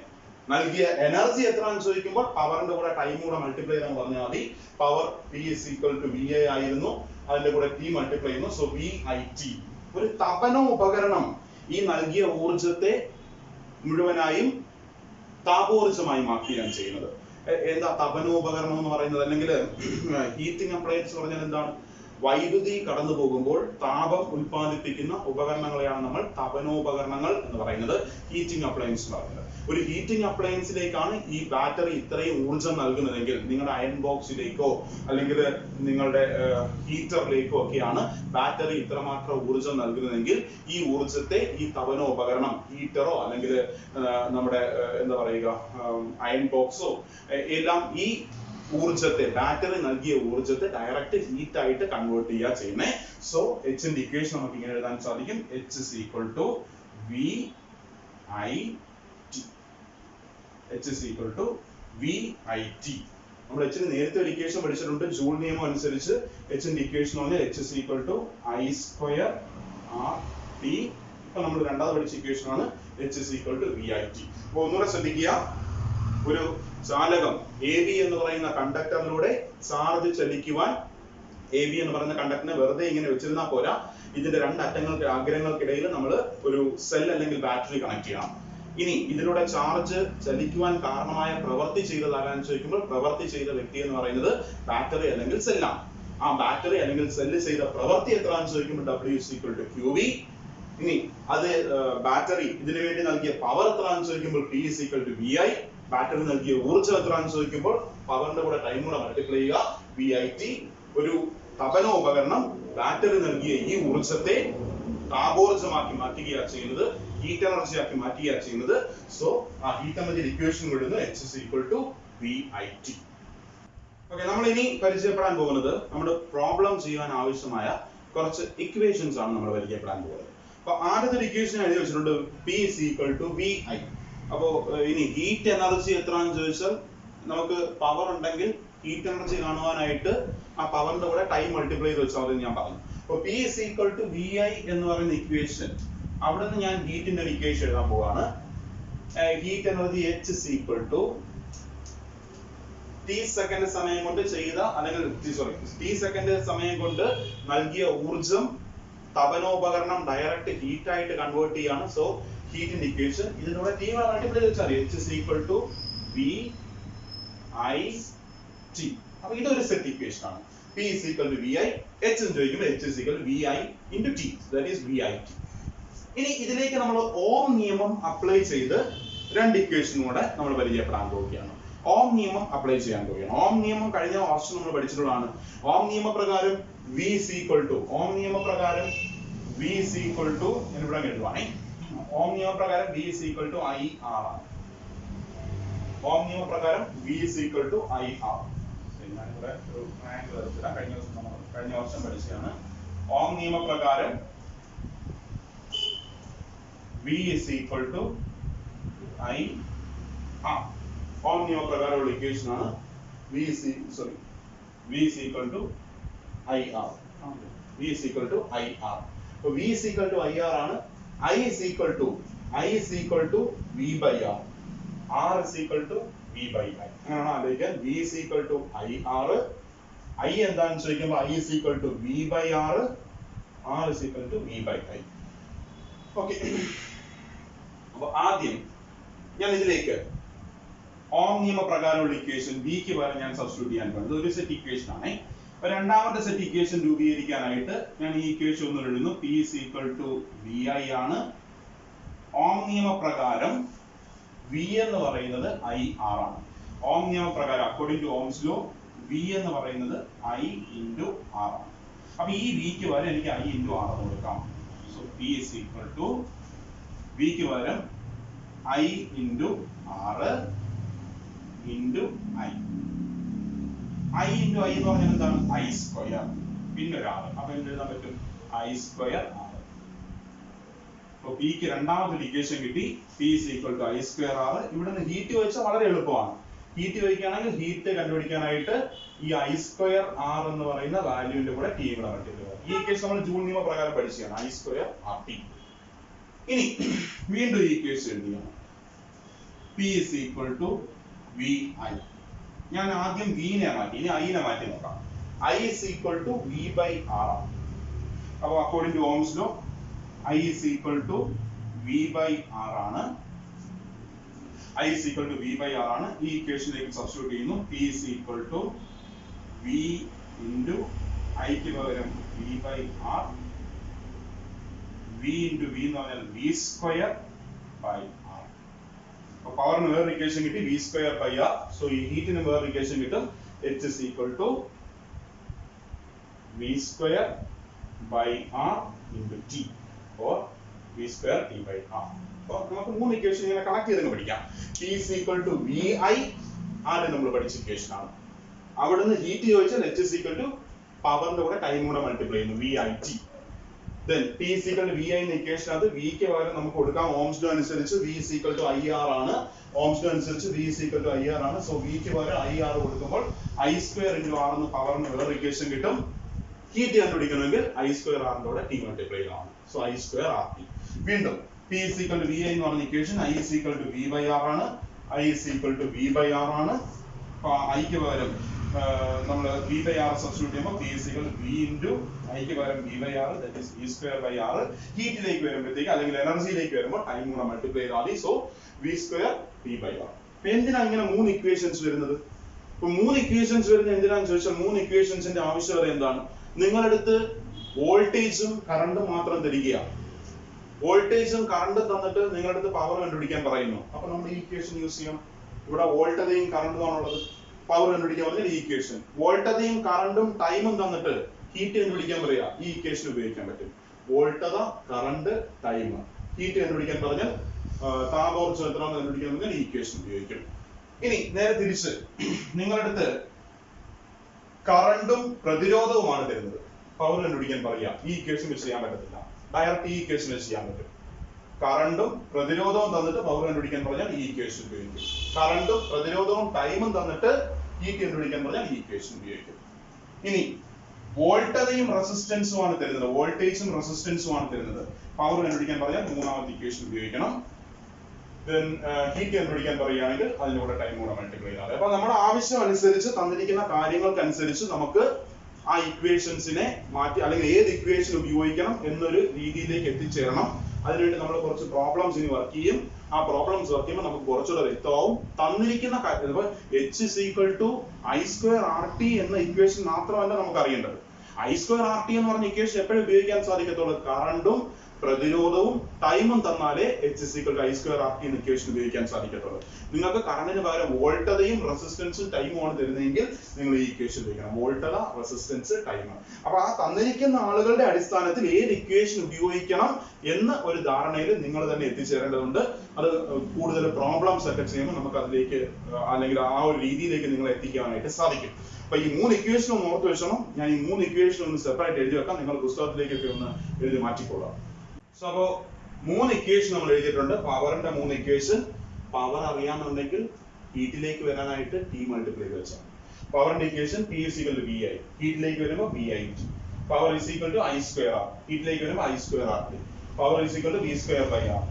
നൽകിയ എനർജി എത്രയാണെന്ന് ചോദിക്കുമ്പോൾ പവറിന്റെ കൂടെ ടൈം കൂടെ മൾട്ടിപ്ലൈ ചെയ്താൽ പറഞ്ഞാൽ മതി. Power P is equal to VI ആയിരുന്നു, അതിന്റെ കൂടെ T മൾട്ടിപ്ലൈ ചെയ്യുന്നു. So VIT. ഒരു തപന ഉപകരണം ഈ നൽകിയ ഊർജത്തെ മുഴുവനായും താപോർജ്ജമായി മാറ്റുകയാണ് ചെയ്യുന്നത്. എന്താ തപനോപകരണം എന്ന് പറയുന്നത്? അല്ലെങ്കിൽ ഹീറ്റിംഗ് അപ്ലയൻസ് പറഞ്ഞാൽ എന്താണ്? വൈദ്യുതി കടന്നു പോകുമ്പോൾ താപം ഉൽപ്പാദിപ്പിക്കുന്ന ഉപകരണങ്ങളെയാണ് നമ്മൾ തപനോപകരണങ്ങൾ എന്ന് പറയുന്നത്, ഹീറ്റിംഗ് അപ്ലയൻസ് എന്ന് പറയുന്നത്. ഒരു ഹീറ്റിംഗ് അപ്ലയൻസിലേക്കാണ് ഈ ബാറ്ററി ഇത്രയും ഊർജം നൽകുന്നതെങ്കിൽ നിങ്ങളുടെ അയൺ ബോക്സിലേക്കോ അല്ലെങ്കിൽ നിങ്ങളുടെ ഹീറ്ററിലേക്കോ ഒക്കെയാണ് ബാറ്ററി ഇത്രമാത്രം ഊർജം നൽകുന്നതെങ്കിൽ ഈ ഊർജത്തെ ഈ തപനോപകരണം, ഹീറ്ററോ അല്ലെങ്കിൽ നമ്മുടെ എന്താ പറയുക അയൺ ബോക്സോ എല്ലാം ഈ ഊർജത്തെ, ബാറ്ററി നൽകിയ ഊർജത്തെ ഡയറക്റ്റ് ഹീറ്റ് ആയിട്ട് കൺവേർട്ട് ചെയ്യുക ചെയ്യുന്നത്. സോ Hന്റെ ഇക്വേഷൻ നമുക്ക് ഇങ്ങനെ എഴുതാൻ സാധിക്കും. H is equal to VIT. H is equal to VIT. നമ്മൾ H ന് നേരത്തെ ഒരു ഇക്വേഷൻ പഠിച്ചിട്ടുണ്ട്. ജൂൾ നിയമം അനുസരിച്ച് Hന്റെ ഇക്വേഷൻ പറഞ്ഞാൽ H is equal to I square RT. ഇപ്പൊ നമ്മൾ രണ്ടാമത് പഠിച്ച ഇക്വേഷൻ ആണ് H is equal to VIT. അപ്പൊ ഒന്നുകൂടെ ശ്രദ്ധിക്കുക, ഒരു ചാലകം AB എന്ന് പറയുന്ന കണ്ടക്ടറിലൂടെ ചാർജ് ചലിക്കുവാൻ എ ബി എന്ന് പറയുന്ന കണ്ടക്ടറിനെ വെറുതെ ഇങ്ങനെ വെച്ചിരുന്നാൽ പോരാ, ഇതിന്റെ രണ്ട് അഗ്രങ്ങൾക്കിടയിൽ നമ്മൾ ഒരു സെൽ അല്ലെങ്കിൽ ബാറ്ററി കണക്ട് ചെയ്യണം. ഇനി ഇതിലൂടെ ചാർജ് ചലിക്കുവാൻ കാരണമായ പ്രവൃത്തി ചെയ്തത് ആരാന്ന് ചോദിക്കുമ്പോൾ പ്രവൃത്തി ചെയ്ത വ്യക്തി എന്ന് പറയുന്നത് ബാറ്ററി അല്ലെങ്കിൽ സെല്ലാണ്. ആ ബാറ്ററി അല്ലെങ്കിൽ സെല്ല് ചെയ്ത പ്രവൃത്തി എത്രയാണെന്ന് ചോദിക്കുമ്പോൾ W is equal to QV. ഇനി അത് ബാറ്ററി ഇതിനു വേണ്ടി നൽകിയ പവർ എത്രയാണെന്ന് ചോദിക്കുമ്പോൾ P is equal to VI. Battery നൽകിയ ഊർജ്ജം എത്രയാണെന്ന് ചോദിക്കുമ്പോൾ പവറിന്റെ കൂടെ ടൈം കൂടെ മൾട്ടിപ്ലൈ ചെയ്യുക, VIT. ഒരു തപന ഉപകരണം ബാറ്ററി നൽകിയ ഈ ഊർജ്ജത്തെ താപോർജ്ജമാക്കി മാറ്റുകയാണ് ചെയ്യുന്നത്, ഹീറ്റ് എനർജി ആക്കി മാറ്റുകയാണ് ചെയ്യുന്നത്. സോ ആ ഹീറ്റ് എനർജി ഇക്വേഷൻ വിടുന്നു H is equal to VIT. Okay, നമ്മൾ ഇനി പരിചയപ്പെടാൻ പോകുന്നത് നമ്മുടെ പ്രോബ്ലം ചെയ്യാൻ ആവശ്യമായ കുറച്ച് ഇക്വേഷൻസ് ആണ് നമ്മൾ പരിചയപ്പെടാൻ പോകുന്നത്. അപ്പൊ ആദ്യത്തെ ഒരു ഇക്വേഷൻ എഴുതി വെച്ചിട്ടുണ്ട് P is equal to VI. അപ്പോ ഇനി ഹീറ്റ് എനർജി എത്രയാണെന്ന് ചോദിച്ചാൽ നമുക്ക് പവർ ഉണ്ടെങ്കിൽ ഹീറ്റ് എനർജി കാണുവാനായിട്ട് ആ പവറിന്റെ കൂടെ ടൈം മൾട്ടിപ്ലൈ ചെയ്ത് വെച്ചാൽ മതി ഞാൻ പറഞ്ഞു. അപ്പൊ P is equal to VI എന്ന് പറയുന്ന ഇക്വേഷൻ, അവിടെ നിന്ന് ഞാൻ ഹീറ്റിന്റെ ഒരു ഇക്വേഷൻ എഴുതാൻ പോവാണ്. Heat energy H is equal to T second സമയം കൊണ്ട് ചെയ്ത അല്ലെങ്കിൽ T സെക്കൻഡ് സമയം കൊണ്ട് നൽകിയ ഊർജം തപനോപകരണം ഡയറക്റ്റ് ഹീറ്റ് ആയിട്ട് കൺവേർട്ട് ചെയ്യാണ്. സോ ഹീറ്റിന്റെ ഇക്വേഷൻ ഇതിലൂടെ T മൾട്ടിപ്ലൈ വെച്ചാൽ H is equal to VIT. അപ്പൊ ഇതൊരു സെറ്റ് ഇക്വേഷൻ ആണ്. P is equal to VI, H എന്ന് ചോദിക്കുമ്പോൾ H is equal to VI into T, that is VIT. ഇനി ഇതിലേക്ക് നമ്മൾ ഓം നിയമം അപ്ലൈ ചെയ്ത് രണ്ട് ഇക്വേഷനും കൂടെ നമ്മൾ പരിചയപ്പെടാൻ പോവുകയാണ്. ഓം നിയമം അപ്ലൈ ചെയ്യാൻ പോവുകയാണ്. ഓം നിയമം കഴിഞ്ഞ വർഷം നമ്മൾ പഠിച്ചിട്ടുള്ളതാണ്. ഓം നിയമപ്രകാരം V is equal to, ഓം നിയമപ്രകാരം V is equal to എന്നിവിടെ എഴുതുവാണേ. ഓം നിയമപ്രകാരം V is equal to IR ആണ്. ഓം നിയമപ്രകാരം V is equal to IR. ഞാനിവിടെ ഒരു ട്രയാങ്കിൾ വരച്ചിടാം. കഴിഞ്ഞ വർഷം പഠിച്ചതാണ്. ഓം നിയമപ്രകാരം V is equal to IR. ഓം നിയമപ്രകാരമുള്ള ഇക്വേഷൻ ആണ് V is equal to IR. V is equal to IR. അപ്പൊ V is equal to IR ആണ്. I is equal to V by R. R is equal to V by I. അങ്ങനെയാണ് ആലോചിക്കാൻ. V is equal to IR. I എന്താണെന്ന് ചോദിക്കുമ്പോൾ I is equal to V by R. R is equal to V by I. Okay, അപ്പൊ ആദ്യം ഞാൻ ഇതിലേക്ക് ഓം നിയമപ്രകാരമുള്ള equation വിക്ക് പകരം ഞാൻ സബ്സ്റ്റിറ്റ്യൂട്ട് ചെയ്യാൻ പോകുന്നത് ഒരു സെറ്റ് ഇക്വേഷൻ ആണ്. അപ്പൊ രണ്ടാമത്തെ സെറ്റ് ഇക്വേഷൻ രൂപീകരിക്കാനായിട്ട് ഞാൻ ഈ ഇക്വേഷൻ ഒന്ന് എഴുതുന്നു. P is equal to VI ആണ്. ഓം നിയമപ്രകാരം V എന്ന് പറയുന്നത് IR ആണ്. ഓം നിയമപ്രകാരം according to Ohm's law V എന്ന് പറയുന്നത് I into R ആണ്. അപ്പൊ ഈ വിക്ക് പകരം എനിക്ക് I into R എന്ന് കൊടുക്കാം. So P is equal to വിക്ക് പകരം I into R into I. I into I എന്ന് പറഞ്ഞാൽ എന്താണ്? I സ്ക്വയർ പിന്നെ ഒരു R. അപ്പൊ എന്ത് എഴുതാൻ പറ്റും? I square R. അപ്പൊ Pക്ക് രണ്ടാമത്തെ ഇക്വേഷൻ കിട്ടി. P is equal to I square R. ഇവിടെ നിന്ന് ഹീറ്റ് വെച്ചാൽ വളരെ എളുപ്പമാണ്. ഹീറ്റ് വയ്ക്കുകയാണെങ്കിൽ ഹീറ്റ് കണ്ടുപിടിക്കാനായിട്ട് ഈ I സ്ക്വയർ R എന്ന് പറയുന്ന വാല്യൂവിന്റെ കൂടെ T കൂടെ മൾട്ടിപ്ലൈ ചെയ്യാം. ഈ ഇക്വേഷൻ നമ്മൾ ജൂൾ നിയമപ്രകാരം പഠിച്ചതാണ്. I square RT. ഇനി വീണ്ടും ഈ ഇക്വേഷൻ എഴുതുകയാണ്. P is equal to VI. ഞാൻ ആദ്യം V നെ മാറ്റി, ഇനി I നെ മാറ്റി നോക്കാം. I is equal to V by R. അപ്പോൾ according to Ohm's law I is equal to V by R ആണ്. I is equal to V by R ആണ്. ഈ ഇക്വേഷനിലേക്ക് സബ്സ്റ്റിറ്റ്യൂട്ട് ചെയ്യുന്നു. P is equal to V into I ക്ക് പകരം V by R. V into V എന്ന് പറഞ്ഞാൽ V square by R. അപ്പോൾ പവറിന് വേറെ ഇക്വേഷൻ കിട്ടി V square by R. So ഈ ഹീറ്റിന് വേറെ ഇക്വേഷൻ കിട്ടും H is equal to V square by R into T or V square T by R. അപ്പോൾ നമുക്ക് മൂന്ന് ഇക്വേഷൻ ഇങ്ങനെ കണക്ട് ചെയ്ത് പഠിക്കാം. P is equal to VI ആദ്യം നമ്മൾ പഠിച്ച ഇക്വേഷൻ ആണ്. അവിടുന്ന് ഹീറ്റ് ചോദിച്ചാൽ H is equal to പവറിന്റെ കൂടെ ടൈം കൂടെ മൾട്ടിപ്ലൈ ചെയ്യുന്നു VIT. Then P is equal to VI എന്ന ഇക്വേഷൻ അത് V ക്ക് പകരം നമുക്ക് കൊടുക്കാം ഓംസ് ലോ അനുസരിച്ച് V is equal to IR ആണ്. ഓംസ് ലോ അനുസരിച്ച് V is equal to IR ആണ്. സോ V ക്ക് പകരം IR കൊടുക്കുമ്പോൾ I square into R എന്ന് പവറിന് വേറെ ഇക്വേഷൻ കിട്ടും. ഹീറ്റ് കണ്ടുപിടിക്കണമെങ്കിൽ I square R ന്റെ കൂടെ T മൾട്ടിപ്ലൈ ചെയ്യണം. So I square RT. വീണ്ടും P is equal to VI എന്ന് പറഞ്ഞ equation I is equal to V by R ആണ്. I is equal to V by R ആണ്. അപ്പോൾ I ക്ക് പകരം നമ്മൾ V by R സബ്സ്റ്റിറ്റ്യൂട്ട് ചെയ്യുമ്പോൾ P is equal to V into ഐക്ക് പകരം V by R, that is V square by R. ഹീറ്റിലേക്ക് വരുമ്പോഴത്തേക്ക് അല്ലെങ്കിൽ എനർജിയിലേക്ക് വരുമ്പോൾ ടൈം കൂടെ മൾട്ടിപ്ലൈ ചെയ്താൽ മതി. So V square P by R. അപ്പൊ എന്തിനാണ് ഇങ്ങനെ 3 ഇക്വേഷൻസ് വരുന്നത്? ഇപ്പൊ 3 ഇക്വേഷൻസ് വരുന്നത് എന്തിനാണെന്ന് ചോദിച്ചാൽ 3 ഇക്വേഷൻസിന്റെ ആവശ്യകത എന്താണ്? നിങ്ങളടുത്ത് വോൾട്ടേജും കറണ്ടും മാത്രം തരികയാണ്. വോൾട്ടേജും കറണ്ടും തന്നിട്ട് നിങ്ങളുടെ അടുത്ത് പവർ കണ്ടുപിടിക്കാൻ പറയുന്നു. അപ്പൊ നമ്മൾ ഈ ഇക്വേഷൻ യൂസ് ചെയ്യണം. ഇവിടെ വോൾട്ടതയും കറണ്ടും ആണുള്ളത്. പവർ കണ്ടുപിടിക്കാൻ പറഞ്ഞാൽ ഈ ഇക്വേഷൻ. വോൾട്ടതയും കറണ്ടും ടൈമും തന്നിട്ട് ഹീറ്റ് കണ്ടുപിടിക്കാൻ പറയാ, ഈ ഇക്വേഷൻ ഉപയോഗിക്കാൻ പറ്റും. വോൾട്ടത, കറണ്ട്, ടൈം. ഹീറ്റ് കണ്ടുപിടിക്കാൻ പറഞ്ഞാൽ താപോർജ്ജം എത്രയാണെന്ന് കണ്ടുപിടിക്കാൻ പറഞ്ഞാൽ ഈ ഇക്വേഷൻ ഉപയോഗിക്കും. ഇനി നേരെ തിരിച്ച് നിങ്ങളടുത്ത് കറണ്ടും പ്രതിരോധവുമാണ് തരുന്നത്. പവർ കണ്ടുപിടിക്കാൻ പറയാ, ഈ ഇക്വേഷൻ വെച്ച് ചെയ്യാൻ പറ്റത്തില്ല. ഡയറക്റ്റ് ഈ ഇക്വേഷൻ വെച്ച് ചെയ്യാൻ പറ്റും. കറണ്ടും പ്രതിരോധവും തന്നിട്ട് പവർ കണ്ടുപിടിക്കാൻ പറഞ്ഞാൽ ഈ ഇക്വേഷൻ ഉപയോഗിക്കും. കറണ്ടും പ്രതിരോധവും ടൈമും തന്നിട്ട് ഹീറ്റ് കണ്ടുപിടിക്കാൻ പറഞ്ഞാൽ ഈ ഇക്വേഷൻ ഉപയോഗിക്കും. ഇനി വോൾട്ടതയും റെസിസ്റ്റൻസും ആണ് തരുന്നത്. വോൾട്ടേജും റെസിസ്റ്റൻസും ആണ് തരുന്നത്. പവർ കണ്ടുപിടിക്കാൻ പറഞ്ഞാൽ മൂന്നാമത്തെ ഇക്വേഷൻ ഉപയോഗിക്കണം. then ഹീറ്റ് കണ്ടുപിടിക്കാൻ പറയുകയാണെങ്കിൽ അതിലൂടെ ടൈം കൂടെ മൾട്ടിപ്ലൈ ചെയ്താൽ. അപ്പൊ നമ്മുടെ ആവശ്യം അനുസരിച്ച് തന്നിരിക്കുന്ന കാര്യങ്ങൾക്കനുസരിച്ച് നമുക്ക് ആ ഇക്വേഷൻസിനെ മാറ്റി അല്ലെങ്കിൽ ഏത് ഇക്വേഷൻ ഉപയോഗിക്കണം എന്നൊരു രീതിയിലേക്ക് എത്തിച്ചേരണം. അതിനുവേണ്ടി നമ്മൾ കുറച്ച് പ്രോബ്ലംസ് ഇനി വർക്ക് ചെയ്യും. ആ പ്രോബ്ലംസ് വർക്ക് ചെയ്യുമ്പോൾ നമുക്ക് കുറച്ചുകൂടെ വ്യക്തമാവും. തന്നിരിക്കുന്ന H is equal to I square RT എന്ന ഇക്വേഷൻ മാത്രമല്ല നമുക്ക് അറിയേണ്ടത്. I square RT എന്ന് പറഞ്ഞ ഇക്വേഷൻ എപ്പോഴും ഉപയോഗിക്കാൻ സാധിക്കത്തുള്ളൂ കറണ്ടും പ്രതിരോധവും ടൈമും തന്നാലേ H is equal to I square RT എന്ന ഇക്വേഷൻ ഉപയോഗിക്കാൻ സാധിക്കത്തുള്ളൂ. നിങ്ങൾക്ക് കറണ്ടിന് പകരം വോൾട്ടതയും റെസിസ്റ്റൻസും ടൈമും ആണ് തരുന്നതെങ്കിൽ നിങ്ങൾ ഈ ഇക്വേഷൻ ഉപയോഗിക്കണം. വോൾട്ടത, റെസിസ്റ്റൻസ്, ടൈം. അപ്പൊ ആ തന്നിരിക്കുന്ന ആളുകളുടെ അടിസ്ഥാനത്തിൽ ഏത് ഇക്വേഷൻ ഉപയോഗിക്കണം എന്ന ഒരു ധാരണയിൽ നിങ്ങൾ തന്നെ എത്തിച്ചേരേണ്ടതുണ്ട്. അത് കൂടുതൽ പ്രോബ്ലംസ് ഒക്കെ ചെയ്യുമ്പോൾ നമുക്ക് അതിലേക്ക് അല്ലെങ്കിൽ ആ ഒരു രീതിയിലേക്ക് നിങ്ങളെ എത്തിക്കാനായിട്ട് സാധിക്കും. അപ്പൊ ഈ 3 ഇക്വേഷൻ ഒന്ന് ഓർത്ത് വെച്ചണം. ഞാൻ ഈ 3 ഇക്വേഷൻ ഒന്ന് സെപ്പറേറ്റ് എഴുതി വെക്കാം. നിങ്ങൾ പുസ്തകത്തിലേക്കൊക്കെ ഒന്ന് എഴുതി മാറ്റിക്കൊള്ളാം. സോ അപ്പോ 3 ഇക്വേഷൻ നമ്മൾ എഴുതിയിട്ടുണ്ട്. പവറിന്റെ 3 ഇക്വേഷൻ. പവർ അറിയാമെന്നുണ്ടെങ്കിൽ ഹീറ്റിലേക്ക് വരാനായിട്ട് T മൾട്ടിപ്ലൈ ചെയ്ത് വെച്ചാൽ പവറിന്റെ equation P is equal to VI. ഹീറ്റിലേക്ക് വരുമ്പോൾ VIT. Power is equal to I square R. ഹീറ്റിലേക്ക് വരുമ്പോൾ I square RT. Power is equal to V square by R.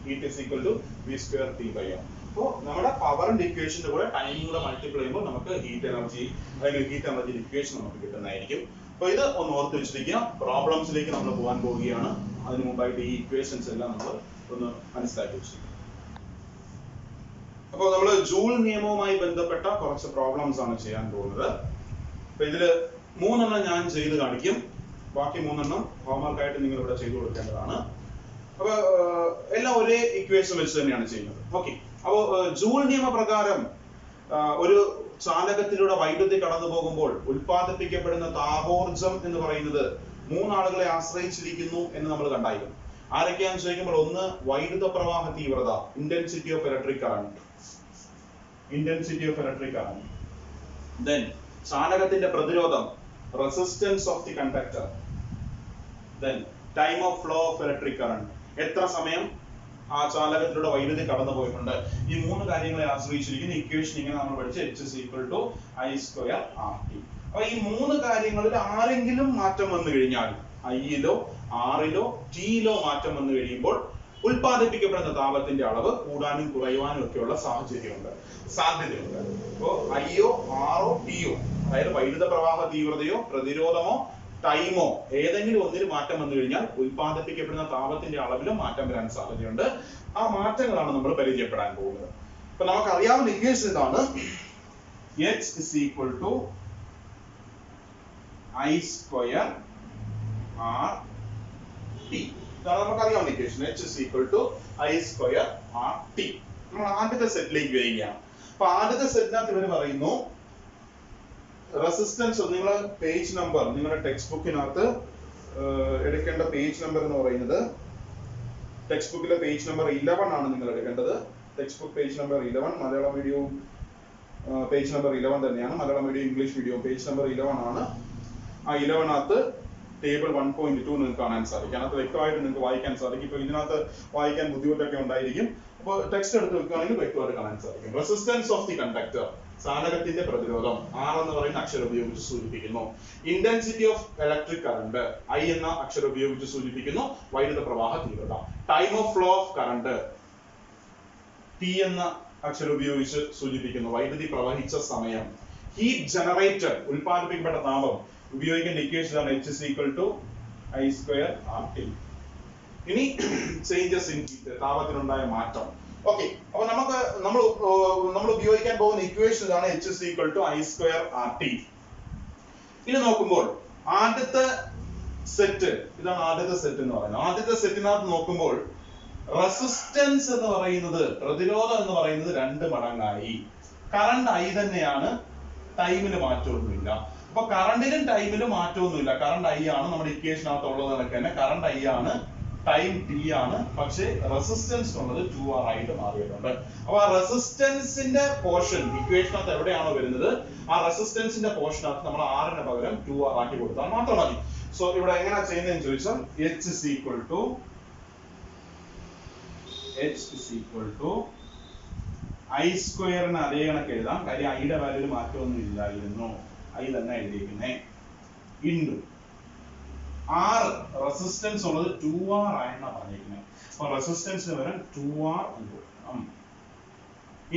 Heat is equal to V square T by R. അപ്പോൾ നമ്മുടെ പവറിന്റെ ഇക്വേഷന്റെ കൂടെ time കൂടെ multiply ചെയ്യുമ്പോൾ നമുക്ക് ഹീറ്റ് എനർജി അല്ലെങ്കിൽ ഹീറ്റ് എനർജി ഇക്വേഷൻ നമുക്ക് കിട്ടുന്നതായിരിക്കും. അപ്പൊ ഇത് ഒന്ന് ഓർത്ത് വെച്ചിരിക്കുക. പ്രോബ്ലംസിലേക്ക് നമ്മൾ പോകാൻ പോവുകയാണ്. അതിനു മുമ്പായിട്ട് ഈ ഇക്വേഷൻസ് എല്ലാം നമ്മൾ ഒന്ന് മനസ്സിലാക്കി വെച്ചിരിക്കും. അപ്പോൾ നമ്മൾ ജൂൾ നിയമവുമായി ബന്ധപ്പെട്ട കുറച്ച് പ്രോബ്ലംസ് ആണ് ചെയ്യാൻ പോകുന്നത്. അപ്പൊ ഇതില് 3 ഞാൻ ചെയ്ത് കാണിക്കും. ബാക്കി 3 ഹോംവർക്ക് ആയിട്ട് നിങ്ങൾ ഇവിടെ ചെയ്തു കൊടുക്കേണ്ടതാണ്. അപ്പൊ എല്ലാം ഒരേ ഇക്വേഷൻ വെച്ച് തന്നെയാണ് ചെയ്യുന്നത്. ഓക്കെ. അപ്പോ ജൂൾ നിയമപ്രകാരം ഒരു ചാലകത്തിലൂടെ വൈദ്യുതി കടന്നു പോകുമ്പോൾ ഉൽപ്പാദിപ്പിക്കപ്പെടുന്ന താപോർജ്ജം എന്ന് പറയുന്നത് 3 ആളുകളെ ആശ്രയിച്ചിരിക്കുന്നു എന്ന് നമ്മൾ കണ്ടായിരുന്നു. ആരൊക്കെയാണെന്ന് ചോദിക്കുമ്പോൾ ഒന്ന് വൈദ്യുത പ്രവാഹ തീവ്രത, intensity of electric current, then ചാലകത്തിന്റെ പ്രതിരോധം, resistance of the conductor, then time of flow of electric current, എത്ര സമയം ആ ചാലകത്തിലൂടെ വൈദ്യുതി കടന്നു പോയിട്ടുണ്ട്. ഈ 3 കാര്യങ്ങളെ ആശ്രയിച്ചിരിക്കുന്ന ഇക്വേഷൻ ഇങ്ങനെ നമ്മൾ പഠിച്ച H is equal to I square RT. അപ്പൊ ഈ 3 കാര്യങ്ങളിൽ ആരെങ്കിലും മാറ്റം വന്നു കഴിഞ്ഞാൽ ഐയിലോ ആറിലോ ടിയിലോ മാറ്റം വന്നു കഴിയുമ്പോൾ ഉൽപ്പാദിപ്പിക്കപ്പെടുന്ന താപത്തിന്റെ അളവ് കൂടാനും കുറയുവാനും ഒക്കെയുള്ള സാധ്യതയുണ്ട്. അപ്പോ ഐയോ ആറോ ടിയോ, അതായത് വൈദ്യുത പ്രവാഹ തീവ്രതയോ പ്രതിരോധമോ ടൈമോ ഏതെങ്കിലും ഒന്നിൽ മാറ്റം വന്നു കഴിഞ്ഞാൽ ഉൽപ്പാദിപ്പിക്കപ്പെടുന്ന താപത്തിന്റെ അളവിലും മാറ്റം വരാൻ സാധ്യതയുണ്ട്. ആ മാറ്റങ്ങളാണ് നമ്മൾ പരിചയപ്പെടാൻ പോകുന്നത്. അപ്പൊ നമുക്ക് അറിയാവുന്ന ഇക്വേഷൻ ഇതാണ്. H is equal to I square RT. ഇതാണ് നമുക്ക് അറിയാവുന്ന equation. H is equal to I square RT. നമ്മൾ ആദ്യത്തെ സെറ്റിലേക്ക് വരികയാണ്. അപ്പൊ ആദ്യത്തെ സെറ്റിനകത്ത് ഇവർ പറയുന്നു റെസിസ്റ്റൻസ്. നിങ്ങൾ പേജ് നമ്പർ നിങ്ങളുടെ ടെക്സ്റ്റ് ബുക്കിനകത്ത് എടുക്കേണ്ട പേജ് നമ്പർ എന്ന് പറയുന്നത് ടെക്സ്റ്റ് ബുക്കിലെ പേജ് നമ്പർ 11 ആണ് നിങ്ങൾ എടുക്കേണ്ടത്. Textbook page number 11. Malayalam മീഡിയവും പേജ് നമ്പർ 11 തന്നെയാണ്. മലയാളം മീഡിയം ഇംഗ്ലീഷ് മീഡിയവും പേജ് നമ്പർ 11 ആണ്. ആ 11നകത്ത് ടേബിൾ 1.2 നിങ്ങൾക്ക് കാണാൻ സാധിക്കും. അതിനകത്ത് വ്യക്തമായിട്ട് നിങ്ങൾക്ക് വായിക്കാൻ സാധിക്കും. ഇപ്പൊ ഇതിനകത്ത് വായിക്കാൻ ബുദ്ധിമുട്ടൊക്കെ ഉണ്ടായിരിക്കും. അപ്പോൾ ടെക്സ്റ്റ് എടുത്ത് വെക്കുകയാണെങ്കിൽ വ്യക്തമായിട്ട് കാണാൻ സാധിക്കും. റെസിസ്റ്റൻസ് ഓഫ് ദി കണ്ടക്ടർ, ചാലകത്തിന്റെ പ്രതിരോധം, R എന്ന് പറയുന്ന അക്ഷരം ഉപയോഗിച്ച് സൂചിപ്പിക്കുന്നു. Intensity of electric current, I എന്ന അക്ഷരം ഉപയോഗിച്ച് സൂചിപ്പിക്കുന്നു വൈദ്യുത പ്രവാഹ തീവ്രത. Time of flow of current, T എന്ന അക്ഷരം ഉപയോഗിച്ച് സൂചിപ്പിക്കുന്നു വൈദ്യുതി പ്രവഹിച്ച സമയം. ഹീറ്റ് ജനറേറ്റഡ് ഉൽപ്പാദിപ്പിക്കപ്പെട്ട താപം ഉപയോഗിക്കേണ്ട ഇക്വേഷൻ ആണ് H is equal to I square RT. ഇനി ചേഞ്ചസ് ഇൻ ഹീറ്റ് താപത്തിനുണ്ടായ മാറ്റം. ഓക്കെ, അപ്പൊ നമ്മൾ ഉപയോഗിക്കാൻ പോകുന്ന ഇക്വേഷൻ ഇതാണ് H is equal to I square RT. ഇനി നോക്കുമ്പോൾ ആദ്യത്തെ സെറ്റ് ഇതാണ് ആദ്യത്തെ സെറ്റ് എന്ന് പറയുന്നത്. ആദ്യത്തെ സെറ്റിനകത്ത് നോക്കുമ്പോൾ റെസിസ്റ്റൻസ് എന്ന് പറയുന്നത് പ്രതിരോധം എന്ന് പറയുന്നത് 2 മടങ്ങായി. കറണ്ട് I തന്നെയാണ്, ടൈമിന് മാറ്റമൊന്നുമില്ല. അപ്പൊ കറണ്ടിനും ടൈമിനും മാറ്റമൊന്നുമില്ല. കറണ്ട് I ആണ് നമ്മുടെ ഇക്വേഷനകത്ത് ഉള്ളത് കണക്ക് തന്നെ കറണ്ട് I ആണ്, ടൈം T ആണ്. പക്ഷേ റെസിസ്റ്റൻസ് ഉള്ളത് 2R ആയിട്ട് മാറിയിട്ടുണ്ട്. അപ്പൊ ആ റെസിസ്റ്റൻസിന്റെ പോർഷൻ ഇക്വേഷനകത്ത് എവിടെയാണോ വരുന്നത് ആ റെസിസ്റ്റൻസിന്റെ പോർഷനകത്ത് നമ്മൾ R ന് പകരം 2R ആക്കി കൊടുത്താൽ മാത്രം മതി. സോ ഇവിടെ എങ്ങനെയാ ചെയ്യുന്നതെന്ന് ചോദിച്ചാൽ H is equal to I സ്ക്വയറിന് അതേ കണക്ക് എഴുതാം. കാര്യം ഐയുടെ വാല്യൂല് മാറ്റമൊന്നും ഇല്ലായിരുന്നു, I തന്നെ എഴുതിയിരിക്കുന്നേ. ഇൻഡു R റെസിസ്റ്റൻസ് ഉള്ളത് 2R ആയെന്നാ പറഞ്ഞിരിക്കുന്നത്. അപ്പൊ റെസിസ്റ്റൻസിന് പകരം 2R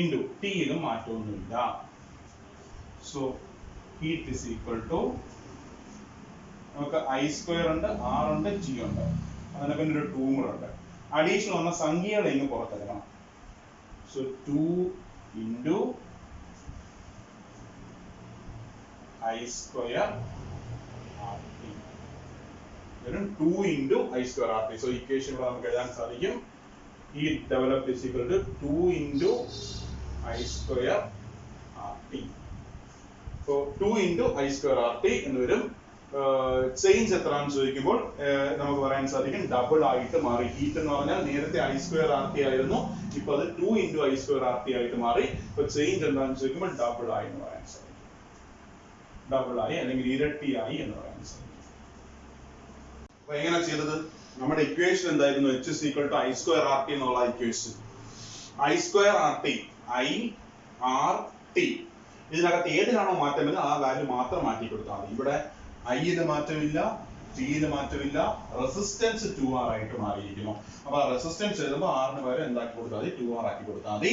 ഇൻഡു T യിലും മാറ്റമൊന്നുമില്ല. So heat is equal to നമുക്ക് I സ്ക്വയർ ഉണ്ട്, R ഉണ്ട്, T ഉണ്ട്. അതിനെ പിന്നെ ഒരു 2 കൂടെ ഉണ്ട്. അഡീഷണൽ വന്ന സംഖ്യകളെ ഇങ്ങ് പുറത്തെടുക്കണം. So 2 into I square RT. വെറും 2 into I square RT. So equation ഇവിടെ നമുക്ക് എഴുതാൻ സാധിക്കും E developed is equal to 2 into I square RT. So 2 into I square RT എന്ന് വരും. ചേഞ്ച് എത്രയാണെന്ന് ചോദിക്കുമ്പോൾ നമുക്ക് പറയാൻ സാധിക്കും ഡബിൾ ആയിട്ട് മാറി. ഹീറ്റ് എന്ന് പറഞ്ഞാൽ നേരത്തെ I square RT ആയിരുന്നു, ഇപ്പൊ അത് 2 into I square RT ആയിട്ട് മാറി. ഇപ്പൊ ചേഞ്ച് എന്താണെന്ന് ചോദിക്കുമ്പോൾ ഡബിൾ ആയി എന്ന് പറയാൻ സാധിക്കും. ഡബിൾ ആയി അല്ലെങ്കിൽ ഇരട്ടിയായി എന്ന് പറയാൻ സാധിക്കും. അപ്പൊ എങ്ങനെ ചെയ്തത്? നമ്മുടെ ഇക്വേഷൻ എന്തായിരുന്നു? H is equal to I square RT എന്നുള്ള equation. I square RT I RT ഇതിനകത്ത് ഏതിനാണോ മാറ്റം വരുന്നത് ആ വാല്യൂ മാത്രം മാറ്റി കൊടുത്താൽ മതി. ഇവിടെ I ന് മാറ്റമില്ല, T ന് മാറ്റമില്ല, റെസിസ്റ്റൻസ് 2R ആയിട്ട് മാറിയിരിക്കുന്നു. അപ്പൊ റെസിസ്റ്റൻസ് എഴുതുമ്പോൾ R ന് പകരം എന്താക്കി കൊടുത്താൽ മതി? 2R ആക്കി കൊടുത്താൽ മതി.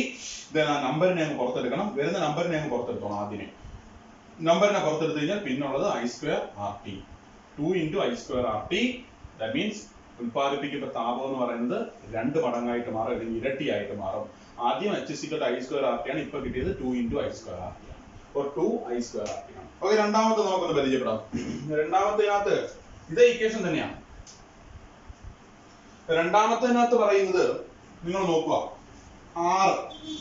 ദെൻ ആ നമ്പറിനെ അങ്ങ് പുറത്തെടുക്കണം. വരുന്ന നമ്പറിനെ അങ്ങ് പുറത്തെടുത്തോണം. ആദ്യമേ നമ്പറിനെ പുറത്തെടുത്ത് കഴിഞ്ഞാൽ പിന്നുള്ളത് I square RT. 2 into I square RT. That means ഉൽപ്പാദിപ്പിക്കപ്പെട്ട താപം എന്ന് പറയുന്നത് 2 മടങ്ങായിട്ട് മാറും അല്ലെങ്കിൽ ഇരട്ടിയായിട്ട് മാറും. ആദ്യം H is equal to I square RT ആണ്, ഇപ്പൊ കിട്ടിയത് 2 into I square RT ആണ്. or 2 I square RT ആണ്. ഓക്കെ, രണ്ടാമത്തെ നമുക്കൊന്ന് പരിചയപ്പെടാം. രണ്ടാമത്തേനകത്ത് ഇതേ ഇക്വേഷൻ തന്നെയാണ്. രണ്ടാമത്തേനകത്ത് പറയുന്നത് നിങ്ങൾ നോക്കുക, R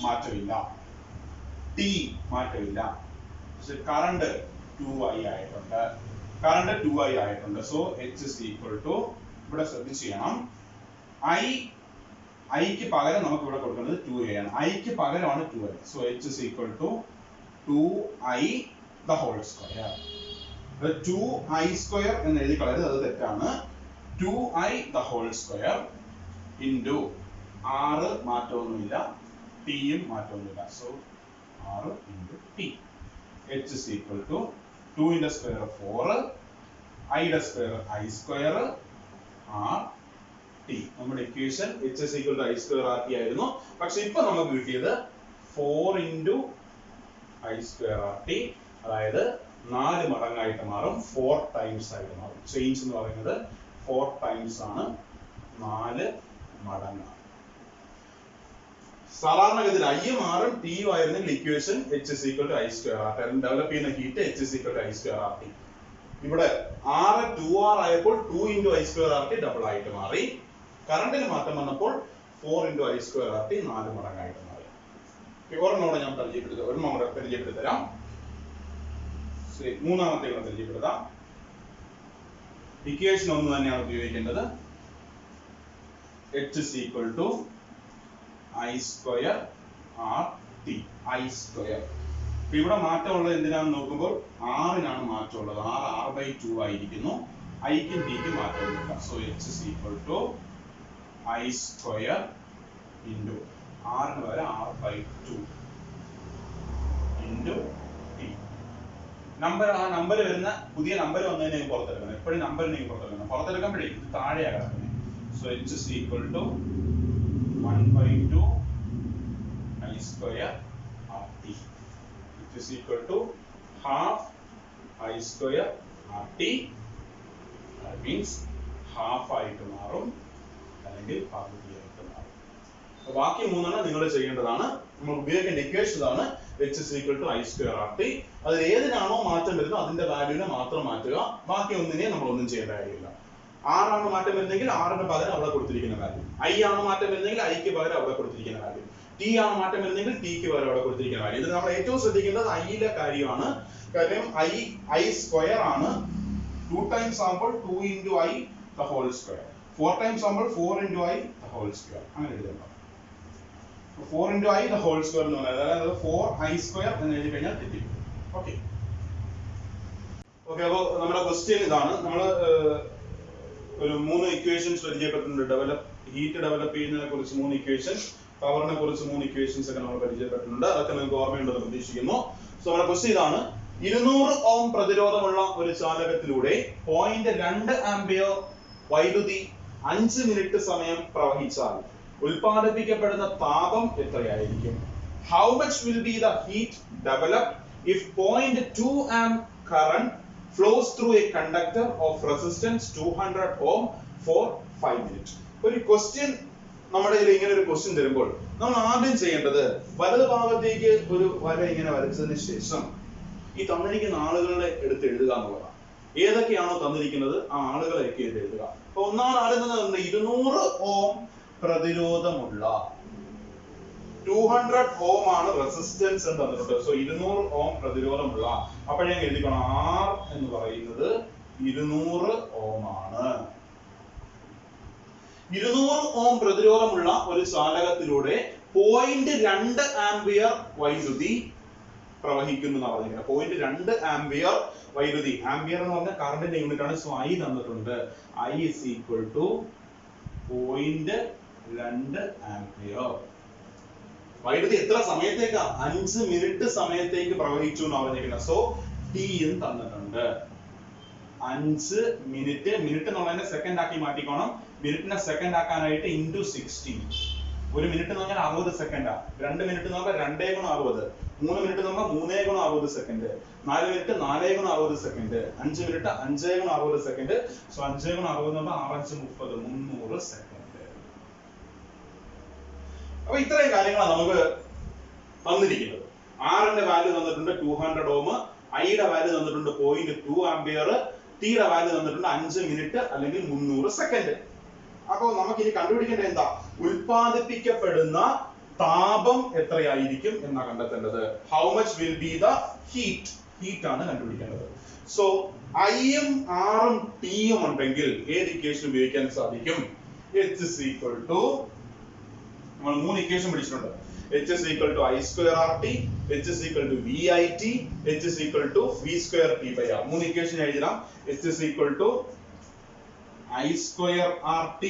മാറ്റമില്ല, T മാറ്റമില്ല, പക്ഷെ കറണ്ട് 2I ആയിട്ടുണ്ട്. കറണ്ട് 2I ആയിട്ടുണ്ട്. So H is equal to ഇവിടെ ശ്രദ്ധിച്ച് ചെയ്യണം, ഐക്ക് പകരം നമുക്ക് ഇവിടെ കൊടുക്കുന്നത് 2A ആണ്. ഐക്ക് പകരമാണ് 2I. So H is equal to 2I the whole square. 2I square എന്ന് എഴുതി കളയരുത്, അത് തെറ്റാണ്. 2I the whole square into R മാറ്റമൊന്നുമില്ല, T യും മാറ്റമൊന്നുമില്ല. So R into T. H is equal to 2 ന്റെ സ്ക്വയർ 4, I യുടെ square I square R T. നമ്മുടെ equation H is equal to I square RT ആയിരുന്നു. പക്ഷെ ഇപ്പൊ നമുക്ക് കിട്ടിയത് 4 into I square RT, അതായത് 4 മടങ്ങായിട്ട് മാറും, 4 ടൈംസ് ആയിട്ട് മാറും. ചേഞ്ച് എന്ന് പറയുന്നത് 4 ടൈംസ് ആണ്, 4 മടങ്ങാണ്. സാധാരണഗതിയിൽ ഐയും ആറും ടിയും ആയിരുന്നെങ്കിൽ equation H is equal to I square RT. Develop ചെയ്യുന്ന heat H is equal to I square RT. ഇവിടെ R 2R ആയപ്പോൾ 2 into I square RT double ആയിട്ട് മാറി. കറണ്ടിന് മാറ്റം വന്നപ്പോൾ 4 into I square RT 4 മടങ്ങായിട്ട് മാറി. ഒരെണ്ണോടെ ഞാൻ പരിചയപ്പെടുത്തി തരാം. മൂന്നാമത്തെ കൂടെ പരിചയപ്പെടുത്താം. ഇക്വേഷൻ ഒന്ന് തന്നെയാണ് ഉപയോഗിക്കേണ്ടത്. H is equal to I square RT. I square. ഇവിടെ മാറ്റമുള്ളത് എന്തിനാണെന്ന് നോക്കുമ്പോൾ R നാണ് മാറ്റമുള്ളത്. R by 2 ആയിരിക്കുന്നു. ഐക്കും ടിക്കും മാറ്റമൊന്നുമില്ല. So H is equal to I square into R ന് പകരം R by 2 into T. Number ആ നമ്പർ വരുന്ന പുതിയ നമ്പർ വന്നതിനെ പുറത്തെടുക്കണം. എപ്പോഴും നമ്പറിനെ പുറത്തെടുക്കണം. പുറത്തെടുക്കുമ്പോഴേ ഇത് താഴെയാണ് കിടക്കുന്നത്. So H is equal to 1 by 2 I square RT. It is equal to half I square R T, means half ആയിട്ട് മാറും അല്ലെങ്കിൽ പകുതിയായിട്ട് മാറും. ബാക്കി മൂന്നെണ്ണം നിങ്ങൾ ചെയ്യേണ്ടതാണ്. നമ്മൾ ഉപയോഗിക്കേണ്ട ഇക്വേഷൻ ഇതാണ്, h is equal to I square RT. അതിൽ ഏതിനാണോ മാറ്റം വരുന്നത് അതിന്റെ വാല്യൂനെ മാത്രം മാറ്റുക, ബാക്കി ഒന്നിനെ നമ്മൾ ഒന്നും ചെയ്യേണ്ട കാര്യമില്ല. R ആണ് മാറ്റം വരുന്നെങ്കിൽ R ന് പകരം അവിടെ കൊടുത്തിരിക്കുന്ന വാല്യൂ, I ആണ് മാറ്റം വരുന്നെങ്കിൽ I ക്ക് പകരം അവിടെ കൊടുത്തിരിക്കുന്ന വാല്യൂ, T ആണ് മാറ്റം വരുന്നെങ്കിൽ T ക്ക് പകരം അവിടെ കൊടുത്തിരിക്കുന്ന വാല്യൂ. ഇത് നമ്മൾ ഏറ്റവും ശ്രദ്ധിക്കേണ്ടത് I ലെ കാര്യമാണ്. കാര്യം I സ്ക്വയർ ആണ്. 2 times ആകുമ്പോൾ 2 into I the whole square, 4 times ആകുമ്പോൾ 4 into I the whole square, അങ്ങനെ എഴുതണം. 4 into I the whole square എന്ന് പറഞ്ഞാൽ അതായത് 4I square എന്ന് എഴുതി കഴിഞ്ഞാൽ തെറ്റിക്കും. Okay okay. അപ്പോൾ നമ്മുടെ ക്വസ്റ്റ്യൻ ഇതാണ്. നമ്മൾ ഒരു 3 ഇക്വേഷൻസ് പരിചയപ്പെട്ടിട്ടുണ്ട്. ഹീറ്റ് ഡെവലപ്പ് ചെയ്യുന്നതിനെ കുറിച്ച് 3 ഇക്വേഷൻസ്, പവറിനെ കുറിച്ച് 3 ഇക്വേഷൻസ് ഒക്കെ നമ്മൾ പരിചയപ്പെട്ടിട്ടുണ്ട്. അതൊക്കെ നിങ്ങൾക്ക് ഓർമ്മയുണ്ടെന്ന് പ്രതീക്ഷിക്കുന്നു. സോ നമ്മുടെ ക്വസ്റ്റ്യൻ ഇതാണ്: 200 ഓം പ്രതിരോധമുള്ള ഒരു ചാലകത്തിലൂടെ 0.2 ആംപിയർ വൈദ്യുതി 5 മിനിറ്റ് സമയം പ്രവഹിച്ചാൽ ഉൽപ്പാദിപ്പിക്കപ്പെടുന്ന താപം എത്രയായിരിക്കും? How much will be the heat developed if 0.2 amp current flows through a conductor of resistance 200 ohm for 5 minutes? ഒരു ക്വസ്റ്റ്യൻ നമ്മുടെ കയ്യിൽ ഇങ്ങനെ ഒരു ക്വസ്റ്റ്യൻ തരുമ്പോൾ നമ്മൾ ആദ്യം ചെയ്യേണ്ടത് വലത് ഭാഗത്തേക്ക് ഒരു വര ഇങ്ങനെ വരച്ചതിന് ശേഷം ഈ തന്നിരിക്കുന്ന ആളുകളുടെ എടുത്ത് എഴുതുക എന്നുള്ളതാണ്. ഏതൊക്കെയാണോ തന്നിരിക്കുന്നത് ആ ആളുകളെയൊക്കെ എഴുതുക. അപ്പൊ ഒന്നാമത് ആദ്യം 200 ഓം പ്രതിരോധമുള്ള 200 ഓം ആണ് റെസിസ്റ്റൻസ് എന്ന് തന്നിട്ടുണ്ട്. സോ 200 ഓം പ്രതിരോധമുള്ള, അപ്പോൾ ഞാൻ എഴുതിക്കണം R എന്ന് പറയുന്നത് 200 ഓം ആണ്. 200 ഓം പ്രതിരോധമുള്ള ഒരു ചാലകത്തിലൂടെ 0.2 ആംപിയർ വൈദ്യുതി പ്രവഹിക്കുന്നു എന്നാണ് പറഞ്ഞിരിക്കുന്നത്. 0.2 ആംപിയർ വൈദ്യുതി, ആംപിയർ എന്ന് പറഞ്ഞാൽ കറണ്ടിന്റെ യൂണിറ്റ് ആണ്. സോ I തന്നിട്ടുണ്ട്. I is equal to 0.2 ampere. വൈദ്യുതി എത്ര സമയത്തേക്കാ? 5 മിനിറ്റ് സമയത്തേക്ക് പ്രവഹിച്ചു എന്നാണ് പറഞ്ഞിരിക്കുന്നത്. സോ T എന്ന് തന്നിട്ടുണ്ട്. 5 മിനിറ്റ്, മിനിറ്റ് എന്നുള്ളതിനെ സെക്കൻഡ് ആക്കി മാറ്റിക്കോണം. മിനിറ്റിനെ സെക്കൻഡ് ആക്കാനായിട്ട് ഇൻറ്റു 60. 1 മിനിറ്റ് എന്ന് പറഞ്ഞാൽ 60 സെക്കൻഡാ. 2 മിനിറ്റ് എന്ന് പറഞ്ഞാൽ 2 × 60. 3 മിനിറ്റ് എന്ന് പറഞ്ഞാൽ 3 × 60 second. 4 minute 4 × 60 second. 5 minute 5 × 60 second. So 5 × 60 എന്ന് പറഞ്ഞാൽ 6 × 5 30, 300 സെക്കൻഡ്. അപ്പൊ ഇത്രയും കാര്യങ്ങളാണ് നമുക്ക് തന്നിരിക്കുന്നത്. R ന്റെ വാല്യൂ തന്നിട്ടുണ്ട് 200 ഓം, I യുടെ വാല്യൂ തന്നിട്ടുണ്ട് 0.2 ആംപിയർ, T യുടെ വാല്യൂ തന്നിട്ടുണ്ട് 5 മിനിറ്റ് അല്ലെങ്കിൽ 300 സെക്കൻഡ്. അപ്പോൾ നമുക്ക് ഇനി കണ്ടുപിടിക്കേണ്ടത് എന്താ? ഉൽപ്പാദിപ്പിക്കപ്പെടുന്ന താപം എത്രയായിരിക്കും എന്നാണ് കണ്ടെത്തേണ്ടത്. How much will be the heat? Heat ആണ് കണ്ടുപിടിക്കേണ്ടത്. സോ ഐയും ആറും ടിയും ഉണ്ടെങ്കിൽ ഏത് ഇക്വേഷൻ ഉപയോഗിക്കാൻ സാധിക്കും? H is equal to, നമ്മൾ 3 ഇക്വേഷൻ പഠിച്ചിട്ടുണ്ട്. H is equal to I square RT, H is equal to VIT, H is equal to V square T by R. 3 equation എഴുതാം. H is equal to I square RT,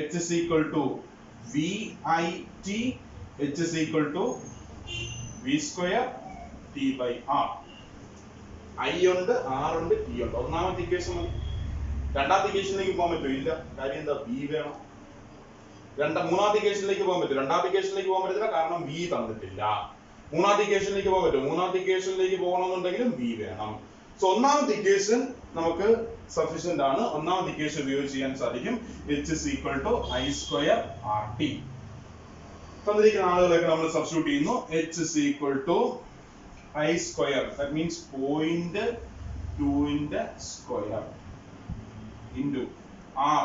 H is equal to VIT, H is equal to V square T by R. I ഉണ്ട്, R ഉണ്ട്, T ഉണ്ട്. ഒന്നാമത്തെ equation മതി. രണ്ടാമത്തെ ഇക്വേഷനിലേക്ക് പോകാൻ പറ്റുമോ? ഇല്ല. കാര്യം എന്താ? V വേണം. മൂന്നാമത്തെ ഇക്വേഷനിലേക്ക് പോകാൻ പറ്റും. രണ്ടാമത്തെ ഇക്വേഷനിലേക്ക് പോകാൻ പറ്റില്ല, കാരണം V തന്നിട്ടില്ല. മൂന്നാമത്തെ ഇക്വേഷനിലേക്ക് പോകാൻ പറ്റും. മൂന്നാമത്തെ ഇക്വേഷനിലേക്ക് പോകണമെന്നുണ്ടെങ്കിലും V വേണം. സോ ഒന്നാമത്തെ ഇക്വേഷൻ നമുക്ക് സഫീഷ്യന്റ് ആണ്. ഒന്നാമത്തെ ഇക്വേഷൻ ഉപയോഗിച്ച് ചെയ്യാൻ സാധിക്കും. H is equal to I square RT. തന്നിരിക്കുന്ന ആളുകളൊക്കെ നമ്മൾ സബ്സ്റ്റിറ്റ്യൂട്ട് ചെയ്യുന്നു. H is equal to I square, that means 0.2 ന്റെ square into R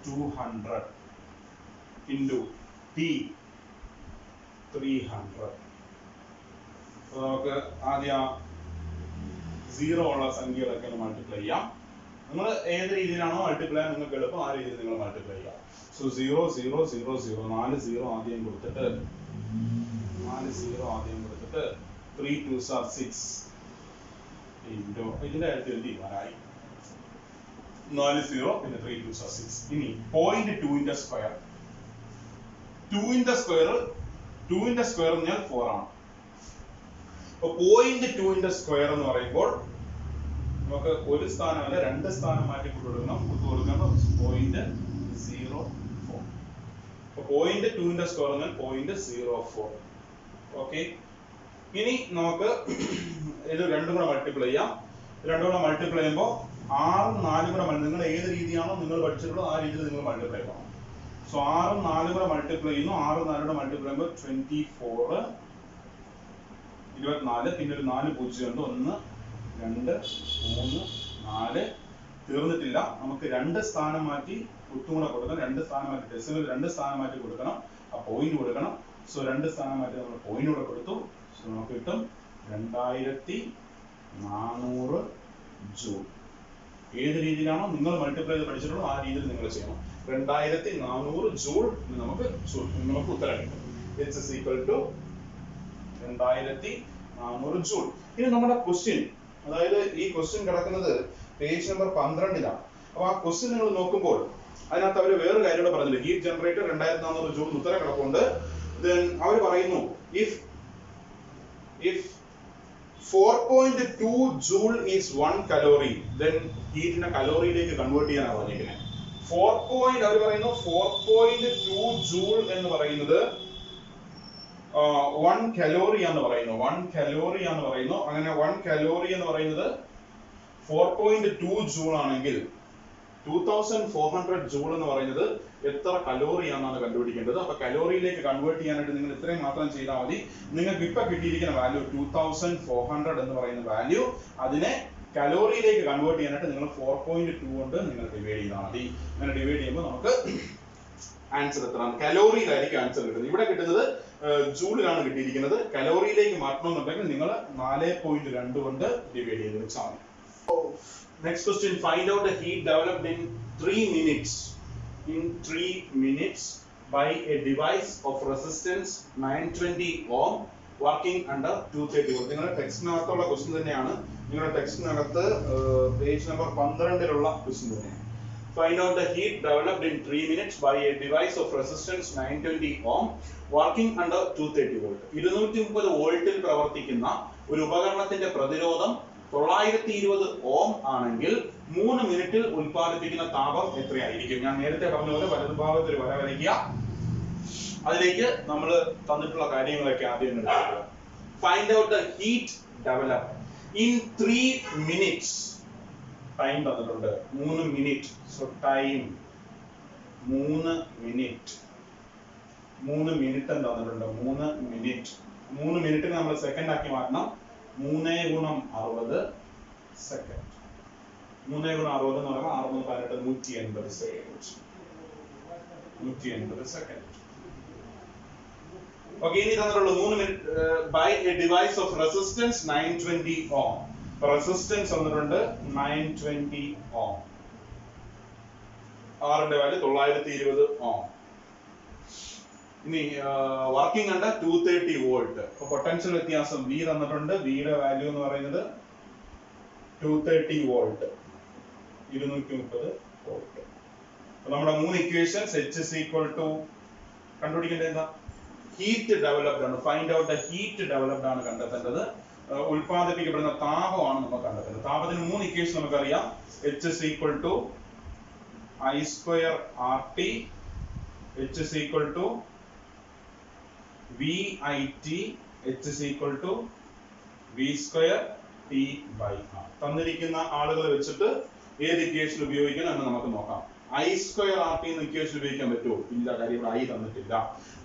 200 into T 300. നമുക്ക് ആദ്യം 0 ഉള്ള സംഖ്യകളൊക്കെ മൾട്ടിപ്ലൈ ചെയ്യാം. നിങ്ങൾ ഏത് രീതിയിലാണോ മൾട്ടിപ്ലൈ നിങ്ങൾക്ക് എളുപ്പം ആ രീതിയിൽ നിങ്ങൾ മൾട്ടിപ്ലൈ ചെയ്യാം. സോ 0 0 0 0, 4 0 ആദ്യം കൊടുത്തിട്ട് 3 2s are 6 into ഇതിന്റെ അടുത്ത് എഴുതി വരായി 4 0 പിന്നെ 3 2s are 6. ഇനി 0.2 ന്റെ സ്ക്വയർ, 2 ന്റെ സ്ക്വയർ എന്ന് പറഞ്ഞാൽ 4 ആണ്. അപ്പൊ 0.2 ന്റെ സ്ക്വയർ എന്ന് പറയുമ്പോൾ നമുക്ക് ഒരു സ്ഥാനമല്ല 2 സ്ഥാനം മാറ്റി കൊടുക്കണം. 0.04. അപ്പൊ 0.2 ന്റെ സ്ക്വയർ എന്നാൽ 0.04. ഓക്കെ. ഇനി നമുക്ക് ഇത് രണ്ടും കൂടെ മൾട്ടിപ്ലൈ ചെയ്യാം. രണ്ടും കൂടെ മൾട്ടിപ്ലൈ ചെയ്യുമ്പോൾ 6 4 കൂടെ നിങ്ങൾ ഏത് രീതിയാണോ നിങ്ങൾ പഠിച്ചിട്ടുള്ളത് ആ രീതിയിൽ നിങ്ങൾ മൾട്ടിപ്ലൈ ചെയ്യണം. സോ 6 4 കൂടെ മൾട്ടിപ്ലൈ ചെയ്യുന്നു. 6 4 കൂടെ മൾട്ടിപ്ലൈ ചെയ്യുമ്പോൾ 24 24 പിന്നെ ഒരു 4 പൂജ്യം ഉണ്ട്. 1 2 3 4 തീർന്നിട്ടില്ല. നമുക്ക് 2 സ്ഥാനം മാറ്റി ഒട്ടും കൂടെ കൊടുക്കണം. 2 സ്ഥാനം മാറ്റി ഡെസിമൽ 2 സ്ഥാനം മാറ്റി കൊടുക്കണം. ആ പോയിന്റ് കൊടുക്കണം. സോ 2 സ്ഥാനം മാറ്റി നമ്മൾ പോയിന്റ് കൂടെ കൊടുത്തു. സോ നമുക്ക് കിട്ടും 2400 ജൂൾ. ഏത് രീതിയിലാണോ നിങ്ങൾ മൾട്ടിപ്ലൈ ചെയ്ത് പഠിച്ചിട്ടുള്ളത് ആ രീതിയിൽ നിങ്ങൾ ചെയ്യണം. 2400 ജൂൾ നമുക്ക് ഉത്തരം കിട്ടും. H is equal to 2400 joule. ഇനി നമ്മുടെ ക്വസ്റ്റ്യൻ, അതായത് ഈ ക്വസ്റ്റ്യൻ കിടക്കുന്നത് പേജ് നമ്പർ 12-ലാണ്. അപ്പൊ ആ ക്വസ്റ്റ്യൻ നിങ്ങൾ നോക്കുമ്പോൾ അതിനകത്ത് അവർ വേറെ കാര്യം കൂടെ പറഞ്ഞില്ല. ഹീറ്റ് ജനറേറ്റർ 2400 ജൂൾ ഉത്തരം കിടപ്പുണ്ട്. ദെൻ അവർ പറയുന്നു if 4.2 joule is 1 calorie, then ഹീറ്റിനെ കലോറിയിലേക്ക് കൺവേർട്ട് ചെയ്യാനാണ് പറഞ്ഞിരിക്കുന്നത്. അവർ പറയുന്നു 4.2 ജൂൾ എന്ന് പറയുന്നത് 1 കലോറി എന്ന് പറയുന്നു. 1 കലോറി എന്ന് പറയുന്നു. അങ്ങനെ 1 കലോറി എന്ന് പറയുന്നത് 4.2 ജൂൾ ആണെങ്കിൽ 2400 ജൂൾ എന്ന് പറയുന്നത് എത്ര കലോറി ആണെന്നാണ് കണ്ടുപിടിക്കേണ്ടത്. അപ്പൊ കലോറിയിലേക്ക് കൺവേർട്ട് ചെയ്യാനായിട്ട് നിങ്ങൾ ഇത്രയും മാത്രം ചെയ്താൽ മതി. നിങ്ങൾക്ക് ഇപ്പൊ കിട്ടിയിരിക്കുന്ന വാല്യൂ 2400 എന്ന് പറയുന്ന വാല്യൂ, അതിനെ കലോറിയിലേക്ക് കൺവേർട്ട് ചെയ്യാനായിട്ട് നിങ്ങൾ 4.2 കൊണ്ട് നിങ്ങൾ ഡിവൈഡ് ചെയ്താൽ മതി. അങ്ങനെ ഡിവൈഡ് ചെയ്യുമ്പോൾ നമുക്ക് ആൻസർ എത്രയാണ്? കലോറിയിലായിരിക്കും ആൻസർ കിട്ടുന്നത്. ഇവിടെ കിട്ടുന്നത് ജൂളിലാണ് കിട്ടിയിരിക്കുന്നത്. കലോറിയിലേക്ക് മാറ്റണമെന്നുണ്ടെങ്കിൽ നിങ്ങൾ 4.2 കൊണ്ട് ഡിവൈഡ് ചെയ്ത് വെച്ചാൽ മതി. Next question, find out the heat developed in 3 minutes. In 3 minutes by a device of resistance 920 ohm working under 230 volt. നിങ്ങളുടെ ടെക്സ്റ്റിനകത്തുള്ള ക്വസ്റ്റ്യൻ തന്നെയാണ്. നിങ്ങളുടെ ടെക്സ്റ്റിനകത്ത് പേജ് നമ്പർ 12-ലുള്ള ക്വസ്റ്റ്യൻ തന്നെയാണ്. Find out the heat developed in 3 minutes by a device of resistance 920 ohm working under 230 volt. 230 വോൾട്ടിൽ പ്രവർത്തിക്കുന്ന ഒരു ഉപകരണത്തിന്റെ പ്രതിരോധം 920 ഓം ആണെങ്കിൽ 3 മിനിറ്റിൽ ഉൽപ്പാദിപ്പിക്കുന്ന താപം എത്രയായിരിക്കും? ഞാൻ നേരത്തെ പറഞ്ഞ പോലെ വലതുഭാഗത്ത് ഒരു വര വരയ്ക്കുക. അതിലേക്ക് നമ്മൾ തന്നിട്ടുള്ള കാര്യങ്ങളൊക്കെ ആദ്യം എടുക്കുക. Find out the heat developed in 3 minutes. Time തന്നിട്ടുണ്ട് 3 minute. So time 3 minute. 3 minute തന്നിട്ടുണ്ട്. 3 മിനിറ്റ്. 3 മിനിറ്റിനെ നമ്മൾ സെക്കൻഡ് ആക്കി മാറ്റണം. 3 × 60 സെക്കൻഡ്. 3 × 60 എന്ന് പറയുമ്പോൾ 6 18 180 സെക്കൻഡ്. 180 സെക്കൻഡ്. ഓക്കെ, ഇനി തന്നിട്ടുള്ള 3 minute by a device of resistance 920 ohm. Resistance തന്നിട്ടുണ്ട് 920 ഓം. ആറിന്റെ വാല്യൂ 920 ഓം. ഇനി വർക്കിംഗ് അണ്ടർ 230 വോൾട്ട്. അപ്പൊ പൊട്ടൻഷ്യൽ വ്യത്യാസം V തന്നിട്ടുണ്ട്. വിയുടെ വാല്യൂ എന്ന് പറയുന്നത് 230 വോൾട്ട്, 230 വോൾട്ട്. അപ്പൊ നമ്മുടെ 3 equations H is equal to കണ്ടുപിടിക്കേണ്ടത് എന്താ? ഹീറ്റ് ഡെവലപ്ഡ് ആണ്. Find out the heat developed ആണ് കണ്ടെത്തേണ്ടത്. ഉൽപ്പാദിപ്പിക്കപ്പെടുന്ന താപമാണ് നമ്മൾ കണ്ടെത്തേണ്ടത്. താപത്തിന് 3 ഇക്വേഷൻ നമുക്കറിയാം. H is equal to I² RT, H is equal to VIT, H is equal to V² T/R. തന്നിരിക്കുന്ന ആളുകളെ വെച്ചിട്ട് ഏത് ഇക്വേഷൻ ഉപയോഗിക്കണം എന്ന് നമുക്ക് നോക്കാം. I² RT എന്ന ഇക്വേഷൻ ഉപയോഗിക്കാൻ പറ്റുമോ? ഇല്ല, കാര്യം ഇവിടെ I തന്നിട്ടില്ല.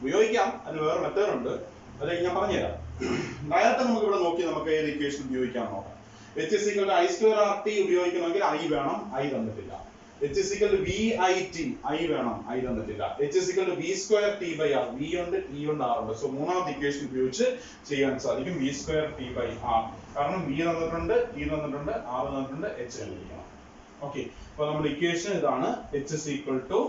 ഉപയോഗിക്കാം, അതിന് വേറെ മെത്തേഡ് ഉണ്ട്, അതൊക്കെ ഞാൻ പറഞ്ഞുതരാം. ഡയറക്റ്റ് നമുക്ക് ഇവിടെ നോക്കി നമുക്ക് ഏത് ഇക്വേഷൻ ഉപയോഗിക്കാൻ നോക്കാം. H is equal to I² RT ഉപയോഗിക്കണമെങ്കിൽ I വേണം, I തന്നിട്ടില്ല. H is equal to VIT, I വേണം, I തന്നിട്ടില്ല. H is equal to V² T/R, V ഉണ്ട്, T ഉണ്ട്, R ഉണ്ട്. സോ മൂന്നാമത്തെ ഇക്വേഷൻ ഉപയോഗിച്ച് ചെയ്യാൻ സാധിക്കും. V² T/R. കാരണം V തന്നിട്ടുണ്ട്, T തന്നിട്ടുണ്ട്, R തന്നിട്ടുണ്ട്, H കണ്ടുപിടിക്കണം. ഓക്കെ, അപ്പൊ നമ്മുടെ ഇക്വേഷൻ ഇതാണ്. H is equal to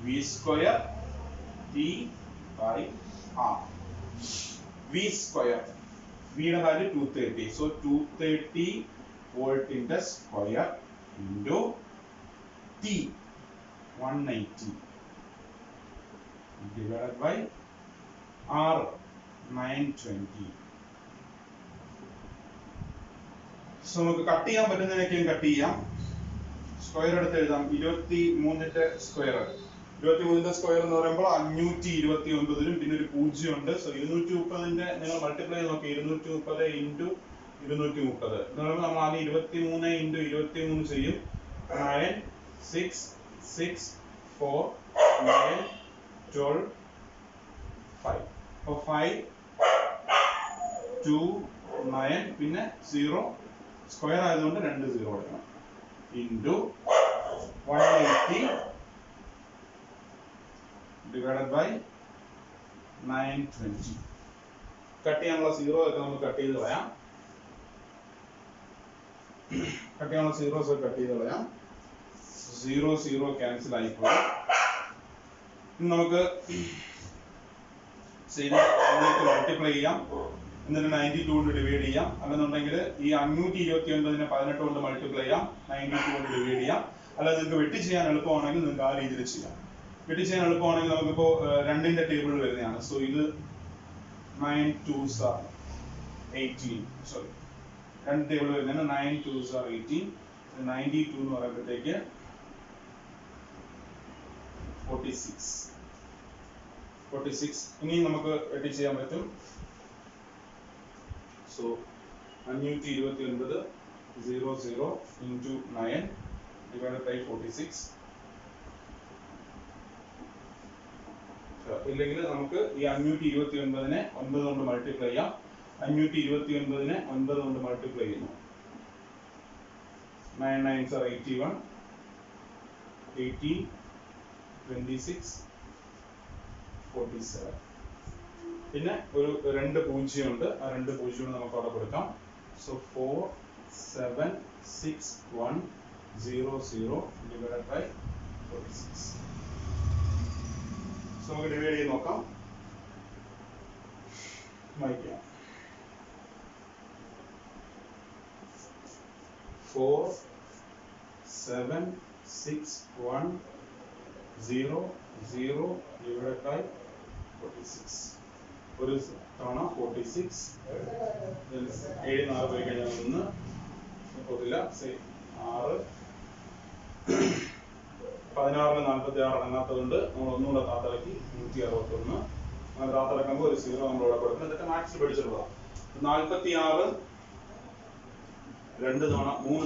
V² T/R. V², V യുടെ വാല്യൂ 230. സോ 230 വോൾട്ടിന്റെ square into T 180 divided by R 920. So നമുക്ക് കട്ട് ചെയ്യാൻ പറ്റുന്നതിനൊക്കെയും കട്ട് ചെയ്യാം. സ്ക്വയർ എടുത്ത് എഴുതാം. 23ന്റെ സ്ക്വയർ 23ന്റെ സ്ക്വയർ എന്ന് പറയുമ്പോൾ 529 പിന്നെ ഒരു 0 ഉണ്ട്. സോ 230ന്റെ നിങ്ങൾ മൾട്ടിപ്ലൈ നോക്കി 230 ഇൻറ്റു 230 എന്ന് പറയുമ്പോൾ നമ്മൾ ആദ്യം 23 ഇൻറ്റു 23 ചെയ്യും. 9 6 6 4 9 12 5. അപ്പോൾ 5 2 9 പിന്നെ 0 സ്ക്വയർ ആയതുകൊണ്ട് 2 0 എടുക്കണം ഇൻറ്റു 180 divided by 920. കട്ട് ചെയ്യാനുള്ള 0 ഒക്കെ നമുക്ക് കട്ട് ചെയ്ത് കളയാം. കട്ട് ചെയ്യാനുള്ള 0s ഒക്കെ കട്ട് ചെയ്ത് കളയാം. 0 0 ക്യാൻസൽ ആയിപ്പോയി. ഇനി നമുക്ക് മൾട്ടിപ്ലൈ ചെയ്യാം. എന്നിട്ട് 92 കൊണ്ട് ഡിവൈഡ് ചെയ്യാം. അല്ലെന്നുണ്ടെങ്കിൽ ഈ 529നെ 18 കൊണ്ട് മൾട്ടിപ്ലൈ ചെയ്യാം. 92 കൊണ്ട് ഡിവൈഡ് ചെയ്യാം. അല്ലാതെ നിങ്ങൾക്ക് വെട്ടി ചെയ്യാൻ എളുപ്പമാണെങ്കിൽ നിങ്ങൾക്ക് ആ രീതിയിൽ ചെയ്യാം. വെട്ടി ചെയ്യാൻ എളുപ്പമാണെങ്കിൽ നമുക്കിപ്പോ 2ന്റെ ടേബിൾ വരുന്നതാണ്. സോ ഇത് 9 2s are 18. സോറി 2 ടേബിൾ വരുന്നതാണ്. 9 2s are 18. 92 എന്ന് പറയുമ്പോഴത്തേക്ക് 46. ഇനി നമുക്ക് വെട്ടി ചെയ്യാൻ പറ്റും. So 529 0 0 into 9 divided by 46. ഇല്ലെങ്കിൽ നമുക്ക് ഈ 529നെ 9 കൊണ്ട് മൾട്ടിപ്ലൈ ചെയ്യാം. 529നെ 9 കൊണ്ട് മൾട്ടിപ്ലൈ ചെയ്യുന്നു. 9 9s are 81. 18 26 47. പിന്നെ ഒരു 2 പൂജ്യം ഉണ്ട്. ആ 2 പൂജ്യം നമുക്ക് അവിടെ കൊടുക്കാം. So 4 7 6 1 0 0 divided by 46. സോ നമുക്ക് ഡിവൈഡ് ചെയ്ത് നോക്കാം. വായിക്കാം. 4 7 6 1 0 0 divided by 46. ഒരു തവണ 46. 7 4 പോയി കഴിഞ്ഞാൽ 1 പോകില്ല. 6 16 46 അടങ്ങാത്തതുകൊണ്ട് നമ്മൾ ഒന്നുകൂടെ താത്തിറക്കി 161. അങ്ങനെ താത്തിറക്കുമ്പോൾ ഒരു 0 നമ്മൾ ഇവിടെ കൊടുക്കണം. എന്നിട്ട് മാക്സ് പഠിച്ചിട്ടുള്ളതാണ്. 46 2 തവണ 3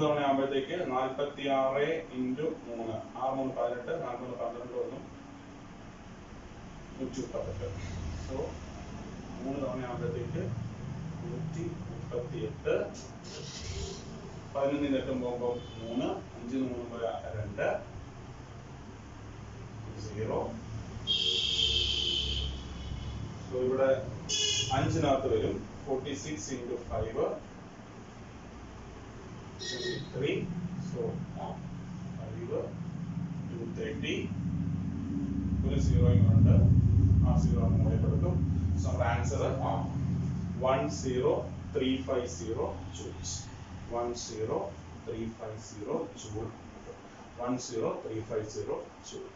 തവണ ആകുമ്പോഴത്തേക്ക് 46 ഇൻറ്റു 3 6 3 18 4 3 12 വന്നു 138. സോ 3 തവണ ആകുമ്പോഴത്തേക്ക് 138. 11 നെട്ടും പോകുമ്പോൾ 3 5 3 2 0. സോ ഇവിടെ 5-നകത്ത് വരും 46 ഇൻറ്റു 5 23. So 5 230. ഒരു 0 ഉണ്ട്. ആ 0 മുകളിൽ കൊടുക്കും. സോ നമ്മുടെ ആൻസർ 10350 joules. 10350 joule. 10350 joule.